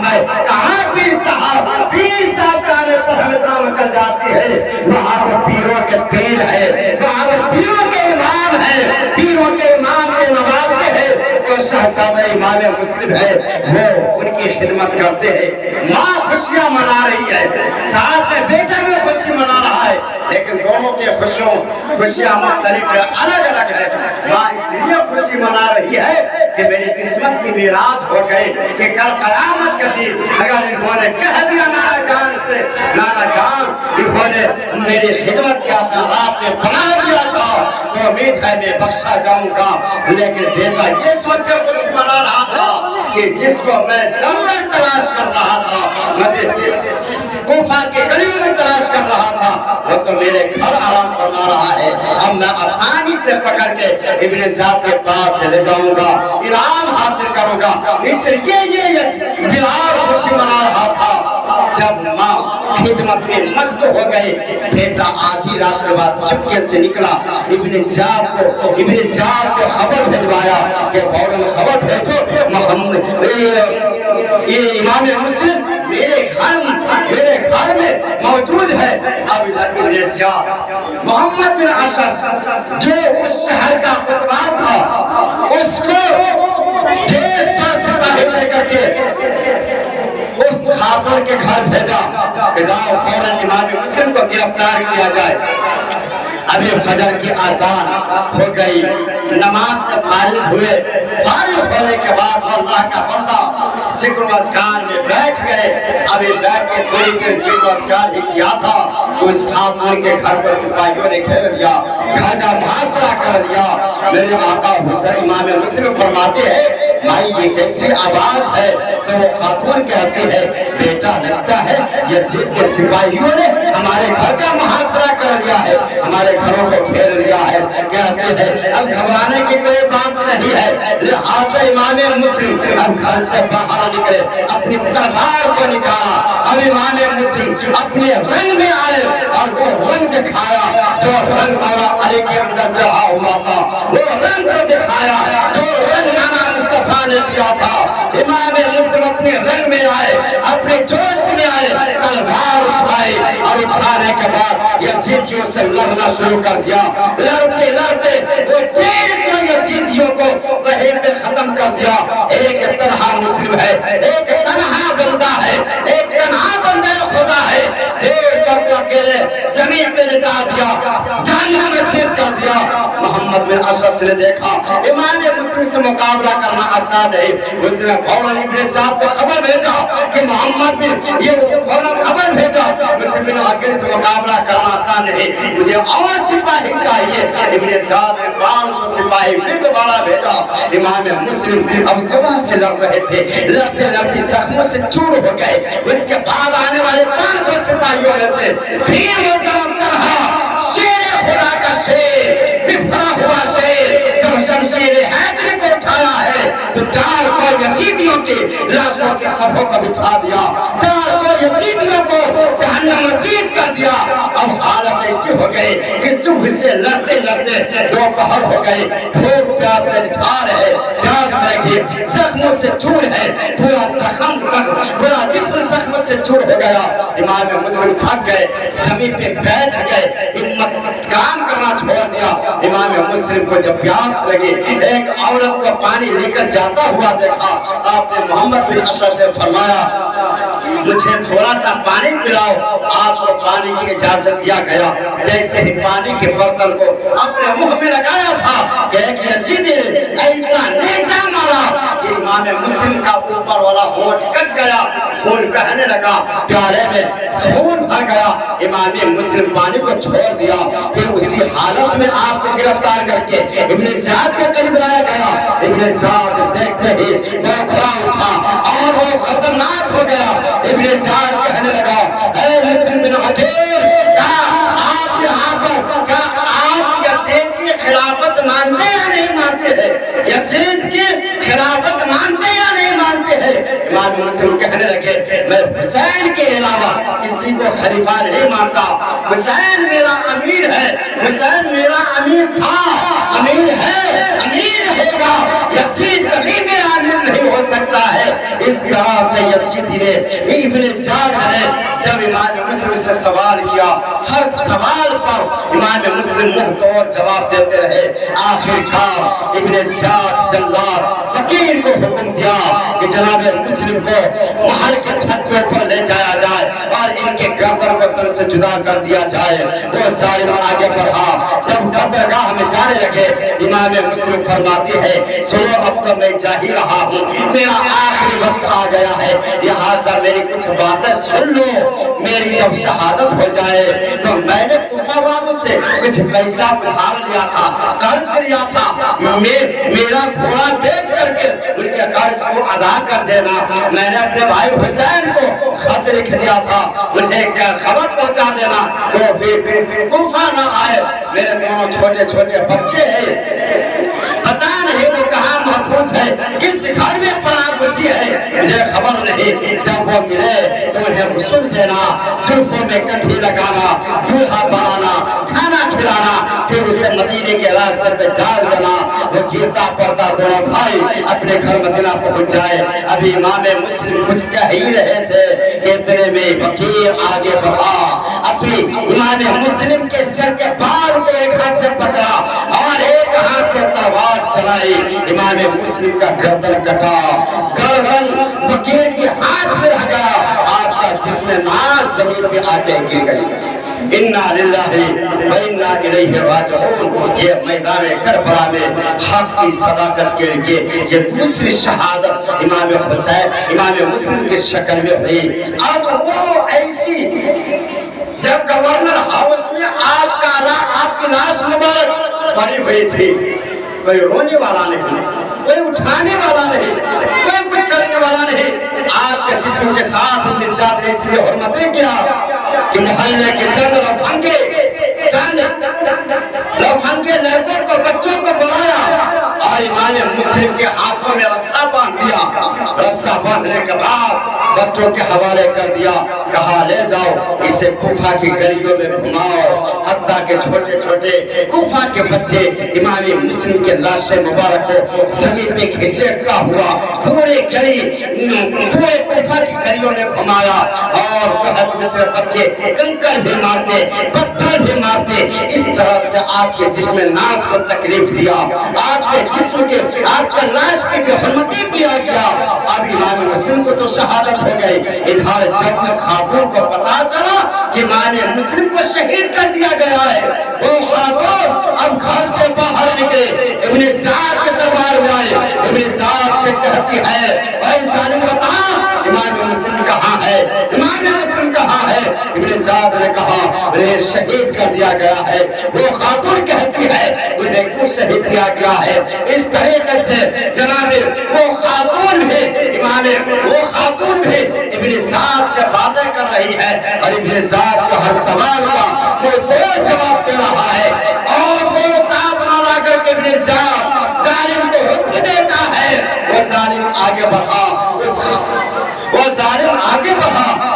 पीर साहब का आने पर हम इतना मचल जाते हैं। वहाँ पर पीरों के पीर है, वहाँ पर पीरों के इमाम है, पीरों के इमाम के नवासे है, तो शहजादा इमाम मुस्लिम है, वो उनकी खिदमत करते हैं। माँ खुशियाँ मना रही है, साथ में बेटा भी खुशी मना रहा है, लेकिन दोनों के खुशियाँ मुख्तलिफ है, अलग अलग है। माँ इसलिए खुशी मना रही है कि मेरी किस्मत की मीराज हो गई कि कल कयामत के दिन अगर इन्होंने कह दिया नाना जान से, नाना जान इन्होंने मेरी खिदमत किया था, आपने बना दिया था, तो उम्मीद है मैं बख्शा जाऊंगा। लेकिन बेटा ये सोचकर खुशी मना रहा था कि जिसको मैं दर तलाश कर रहा था, गुफा के गली में तलाश कर रहा था, वो तो मेरे घर आराम फरमा रहा है। अब मैं आसानी से पकड़ के इब्ने ज़ियाद के पास ले जाऊंगा, इनाम हासिल करूंगा। इसलिए ये बिलाल खुशी मना रहा था। जब माँ खिदमत में मस्त हो गए, बेटा आधी रात के बाद चुपके से निकला, इब्ने ज़ियाद को खबर भिजवाया कि फौरन खबर भेजो मोहम्मद ये इमाम मुस्लिम मेरे घर में मौजूद है। अब इधर इब्ने ज़ियाद मोहम्मद बिन अशस जो उस शहर का कुतबा था, उसको 150 सिपाही लेकर के उस खातून के घर भेजा कि जाओ फौरन इमाम मुस्लिम को गिरफ्तार किया जाए। अभी फजर की आजान हो गई, नमाज से फारिग हुए। फारिग होने के बाद अल्लाह का बंदा जिक्र व अस्कार में बैठ गए। अभी बैठ के थोड़ी देर जिक्र व अस्कार ही किया था, उस खातून के घर पर सिपाहियों ने घेर लिया, घर का मुहासरा कर लिया। मेरे आका हुसैन इमाम मुस्लिम फरमाते हैं, भाई ये कैसी आवाज है? तो वो खातून कहती है, बेटा लगता है यजीद के सिपाहियों ने हमारे घर का मुहासरा कर लिया है, हमारे घरों को घेर लिया है। कहते हैं अब घबराने की कोई बात नहीं है। लिहाजा इमाम मुस्लिम अब घर से बाहर निकले, अपनी तलवार को निकाला। अब इमाम मुस्लिम अपने रंग में आए और वो रंग दिखाया जो रंग मौला अली के अंदर चढ़ा हुआ था, वो रंग को दिखाया जो रंग नाना मुस्तफा ने दिया था। इमाम मुस्लिम अपने रंग में आए, अपने जोश में आए, तलवार उठाई और उठाने के बाद यजीदियों से लड़ना शुरू कर दिया। लड़ते लड़ते वो 150 यजीदियों को वहीं पे खत्म कर दिया। एक तन्हा मुस्लिम है, एक तन्हा बंदा है, एक तन्हा बंदा खुदा है। 150 को अकेले जमीन पे लिटा दिया, जानिया नसीब कर दिया। मोहम्मद बिन अशस ने देखा इमाम मुस्लिम से मुकाबला करना आसान है, उसने फौरन इब्ने साहब को खबर भेजा कि मोहम्मद बिन ये फौरन खबर भेजा मुस्लिम बिन अकेले से मुकाबला करना आसान नहीं, मुझे और सिपाही चाहिए। इब्ने साहब ने 500 सिपाही फिर दोबारा भेजा। इमाम मुस्लिम अब सुबह से लड़ रहे थे, लड़ते लड़ते जख्मों से चूर हो गए। उसके बाद आने वाले 500 सिपाहियों में से फिर वो तरह शेर खुदा का शेर, बिफरा हुआ शेर, जब शमशीर हैदर को उठाया है तो 400 यजीदियों की लाशों के सबों को बिछा दिया, 400 यजीदियों को जहन्नम नसीब कर दिया। अब हालत ऐसी हो गई कि सुबह से लड़ते लड़ते दोपहर हो गई, भूख प्यास से ठार है, प्यास लगी, जख्मों से चूर है, पूरा पूरा जिस्म जख्मों से चूर हो गया। इमाम मुस्लिम थक गए, जमीन पे बैठ गए, हिम्मत काम करना छोड़ दिया। इमाम मुस्लिम को जब प्यास लगी, एक औरत को पानी लेकर जाता हुआ देखा। आपने मोहम्मद बिन अशस से फरमाया, मुझे थोड़ा सा पानी पिलाओ। आपको पानी की इजाजत दिया गया। जैसे ही पानी के बर्तन को अपने मुंह में लगाया था कि एक यजीदी ऐसा नेज़ा मारा कि इमाम मुस्लिम का ऊपर वाला होंठ कट गया, खून बहने लगा, प्याले में खून भर गया। इमाम मुस्लिम पानी को छोड़ दिया। फिर उसी हालत में आपको गिरफ्तार करके इब्ने ज़ियाद के करीब लाया गया। इब्ने ज़ियाद देखते ही बौखला उठा और वो खतरनाक हो गया। इब्ने ज़ियाद कहने लगा, ऐ मुस्लिम बिन अकील, क्या आप यहाँ पर क्या आप यजीद की खिलाफत मानते या नहीं मानते हैं? यजीद की खिलाफत मानते या नहीं मानते हैं? इमाम मुस्लिम कहने लगे, मैं हुसैन के अलावा किसी को खलीफा नहीं मानता। हुसैन मेरा अमीर है, हुसैन मेरा अमीर था, अमीर है, अमीर रहेगा। यजीद कभी मेरा अमीर नहीं हो सकता है। इस तरह से यजीदी ने इब्ने ज़ियाद ने जब इमाम मुस्लिम से सवाल किया, हर सवाल पर इमाम मुस्लिम मुंह तोड़ जवाब देते रहे। आखिरकार इब्ने ज़ियाद जल्लाद फकीर को हुक्म दिया कि जनाब मुस्लिम को महल के छत के ऊपर ले जाया जाए और इनके गर्दन को तन से जुदा कर दिया जाए। वो जालिम आगे बढ़ा। जब कब्रगाह में जाने लगे, इमाम मुस्लिम फरमाती है, सुनो अब तो मैं जा ही रहा हूँ, मेरा आखिरी वक्त आ गया है, यहाँ से मेरी कुछ बातें सुन लो। मेरी जब शहादत हो जाए तो मैंने कुफा वालों से कुछ पैसा उधार लिया था, कर्ज लिया था, मेरा घोड़ा बेच करके उनके कर्ज को अदा कर देना। मैंने अपने भाई हुसैन को खत लिख दिया था, उन्हें खबर पहुंचा देना तो फिर कुफा ना आए। मेरे दोनों छोटे छोटे बच्चे हैं, पता नहीं वो कहाँ महफूज है, किस घर में पना घुसी है, मुझे खबर नहीं। जब वो मिले तो उन्हें गुस्ल देना, जुल्फों में कंठी लगाना, दूल्हा बनाना, खाना खिलाना, फिर उसे मदीने के रास्ते पे डाल देना। वो गिरता पड़ता दोनों भाई अपने घर मदीना पहुंच जाए। अभी इमाम मुस्लिम कुछ कह ही रहे थे, इतने में फकीर आगे बढ़ा, अपनी इमाम मुस्लिम के सर के बाल को एक हाथ से पकड़ा और एक हाथ से तलवार चलाई। इमाम मुस्लिम का गर्दन कटा, गर्दन फकीर के हाथ में रह गया। जमीन पे आके गिर गई। इन्ना लिल्लाहि व इन्ना इलैहि राजिऊन। ये मैदान करबला में हक की सदाकत के लिए ये दूसरी शहादत इमाम हुसैन इमाम मुस्लिम की शक्ल में हुई। अब वो ऐसी जब गवर्नर हाउस में आपकी लाश मुबारक पड़ी हुई थी, कोई रोने वाला नहीं, कोई उठाने वाला नहीं, कोई कुछ करने वाला नहीं। आपके जिस्म के साथ अपने साथ ने इसलिए हुर्मतें किया कि मोहल्ले के चंद लफंगे लड़कों को बच्चों को बुलाया और इमाम मुस्लिम के हाथों में रस्सा बांध दिया। रस्सा बांधने के बाद बच्चों के हवाले कर दिया, कहा ले जाओ इसे कूफा की गलियों में घुमाओ। हत्ता के छोटे छोटे कूफा के बच्चे इमाम मुस्लिम के लाशे मुबारक को जमीन पे घसीटता हुआ पूरे कूफा की गलियों में घुमाया और दूसरे बच्चे कंकर भी मारते, पत्थर भी मारते। इस तरह से आपके जिस्म नाश को तकलीफ दिया, आपके जिस्म के आपके लाश की बेहरमती किया गया। अब इमाम मुस्लिम को तो शहादत हो गई। इधर जब उस खातून को पता चला कि इमाम मुस्लिम को शहीद कर दिया गया है, वो खातून अब घर से बाहर निकले, इब्ने ज़ाद के दरबार में आए। इब्ने ज़ाद से कहती है, भाई सालिम बता इमाम मुस्लिम कहाँ है, इमाम मुस्लिम कहाँ है? इब्ने ज़ाद ने कहा रे शहीद कर दिया गया है। वो खातून कहती है उन्हें क्यों शहीद किया गया है? इस तरीके से जनाब वो खातून भी इब्ने ज़ाद से बातें कर रही है और इब्ने ज़ाद को हर सवाल का वो दो जवाब दे रहा है और वो ताबना ला करके इब्ने ज़ाद जालिम को हुक्म देता है। वो जालिम आगे बढ़ा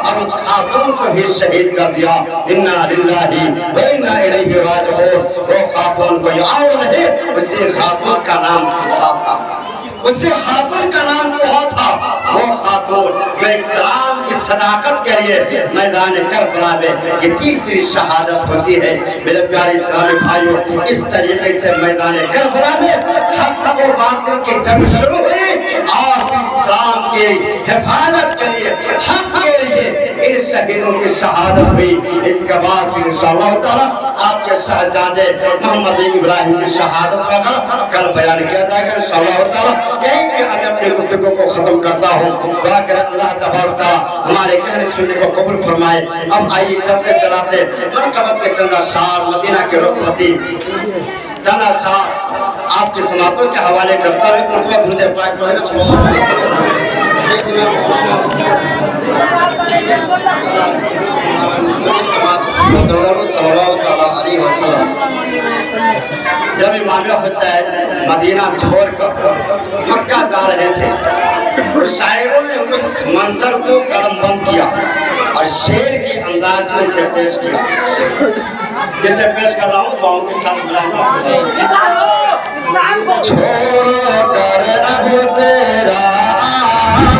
और उस खातून को भी शहीद कर दिया। इन्ना लिल्लाहि व इन्ना इलैहि राजिऊन। वो खातून कोई और नहीं, उसी खातून का नाम था, उसी खातून का नाम था। वो खातून जो इस्लाम की सदाकत के लिए मैदान करबला में ये तीसरी शहादत होती है। मेरे प्यारे इस्लामी भाइयों, इस तरीके से मैदान करबला में हक व बातिल की जंग शुरू हुई और इस्लाम की हिफाजत के लिए, हक के लिए इन शहीदों की शहादत हुई। इसके बाद फिर इंशाअल्लाह ताला आपके शहजादे मोहम्मद इब्राहिम की शहादत वगैरह कल बयान किया जाएगा इंशाअल्लाह ताला। यहीं पे मैं अपने गुफ्तगू को खत्म करता हूँ। दुआ करें अल्लाह तबारक तआला हमारे कहने सुनने को कबूल फरमाए। अब आइए चलते चलाते मनकबत के चंदा शार मदीना के रुखसती चंदा शार आपकी समातों के हवाले करता है। हृदय पाक जब इमाम हुसैन मदीना छोड़कर मक्का जा रहे थे तो शायरों ने उस मंजर को कलमबंद किया और शेर के अंदाज में इसे पेश किया। जिसे पेश कर रहा हूँ गाँव के साथ मिलाना। छोड़ कर अब तेरा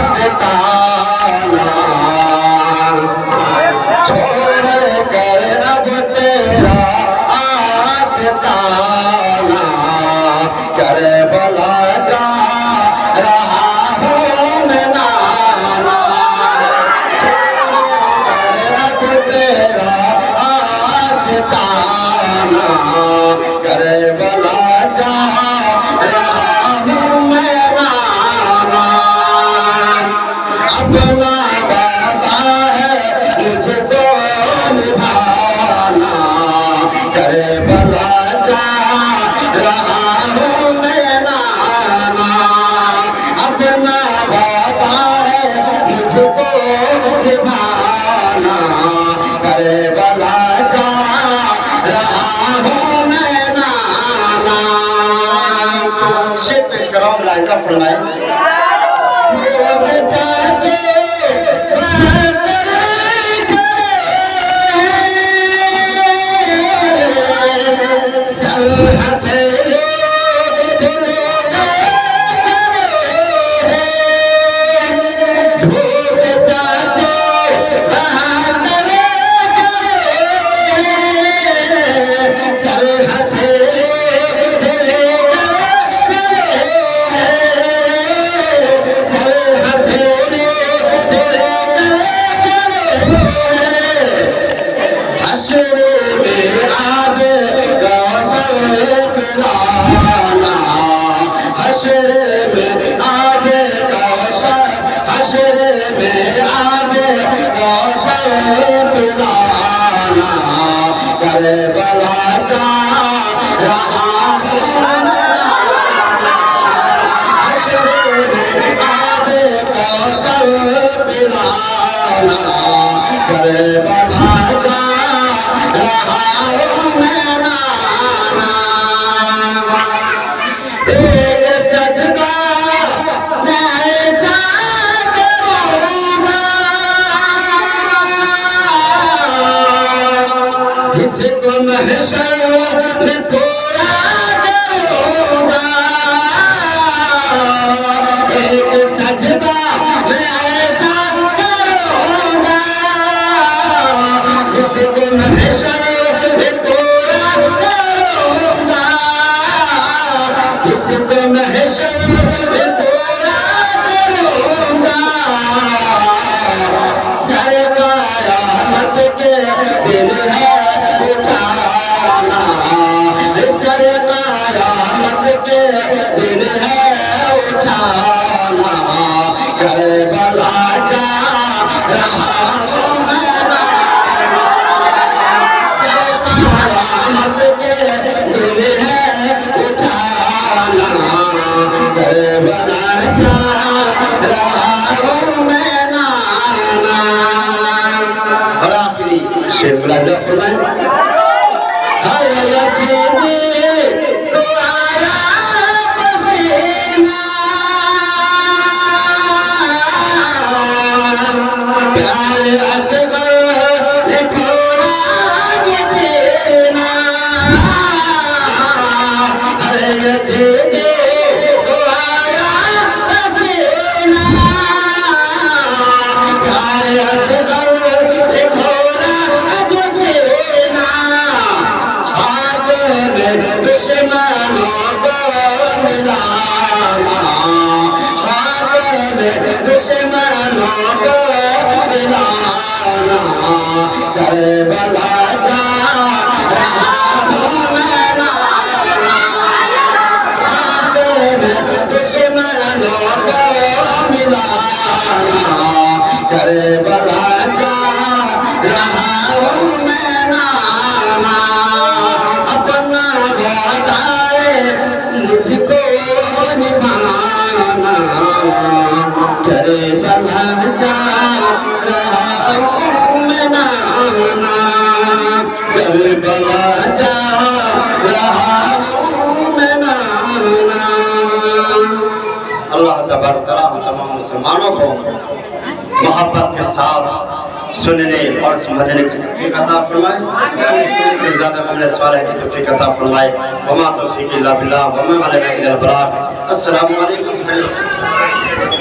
आस्ताना, छोड़ कर अब तेरा आस्ताना, करबला जा रहा हूँ मैं नाना। छोड़ कर अब तेरा आस्ताना, करबला जा रहा हूँ मैं नाना। अपना वादा है मुझको निभाना, करबला जा रहा हूँ मैं नाना। अपना वादा है मुझको निभाना, करबला जा रहा हूँ मैं नाना। शेर पेश कर रहा हूँ, मुलाहिजा फरमाए। کربلا جا رہا ہوں حشر میں آب کوثر پلانا کربلا جا رہا ہوں میں نانا ایک سجدہ میں ایسا کروں گا جس کو محشر میں پورا کروں گا ایک سجدہ میں ایسا کروں گا جس کو محشر میں پورا کروں گا جس کو محشر میں پورا کروں گا سر قیامت کے دن ہے اٹھانا سر قیامت کے دن ہے اٹھانا کربلا جا رہا ہوں میں سر قیامت کے دن ہے اٹھانا کربلا جا رہا ہوں میں نانا اور آخری شعر ملاحظہ فرمائیں ہائے یسیدی کو آیا پسینہ پیار اصغر لکھونا کسینا ہائے یسیدی کو آیا پسینہ پیار اصغر لکھونا کسینا آگ میں دشمنوں کو ملانا آگ میں دشمنوں کو ملانا کربلا جا رہا ہوں میں نانا آگ میں دشمنوں کو ملانا کربلا جا رہا ہوں میں نانا اپنا وعدہ مجھ کو نبھانا کربلا جا رہا ہوں میں نانا کربلا جا رہا ہوں میں نانا اللہ تبارک و تعالیٰ تمام مسلمانوں کو محبت کے ساتھ سننے اور سمجھنے کی توفیق عطا فرمائے اس سے زیادہ ہم نے سوال ہے کہ توفیق عطا فرمائے وما توفیق الا باللہ وما علینا الا البلاغ السلام علیکم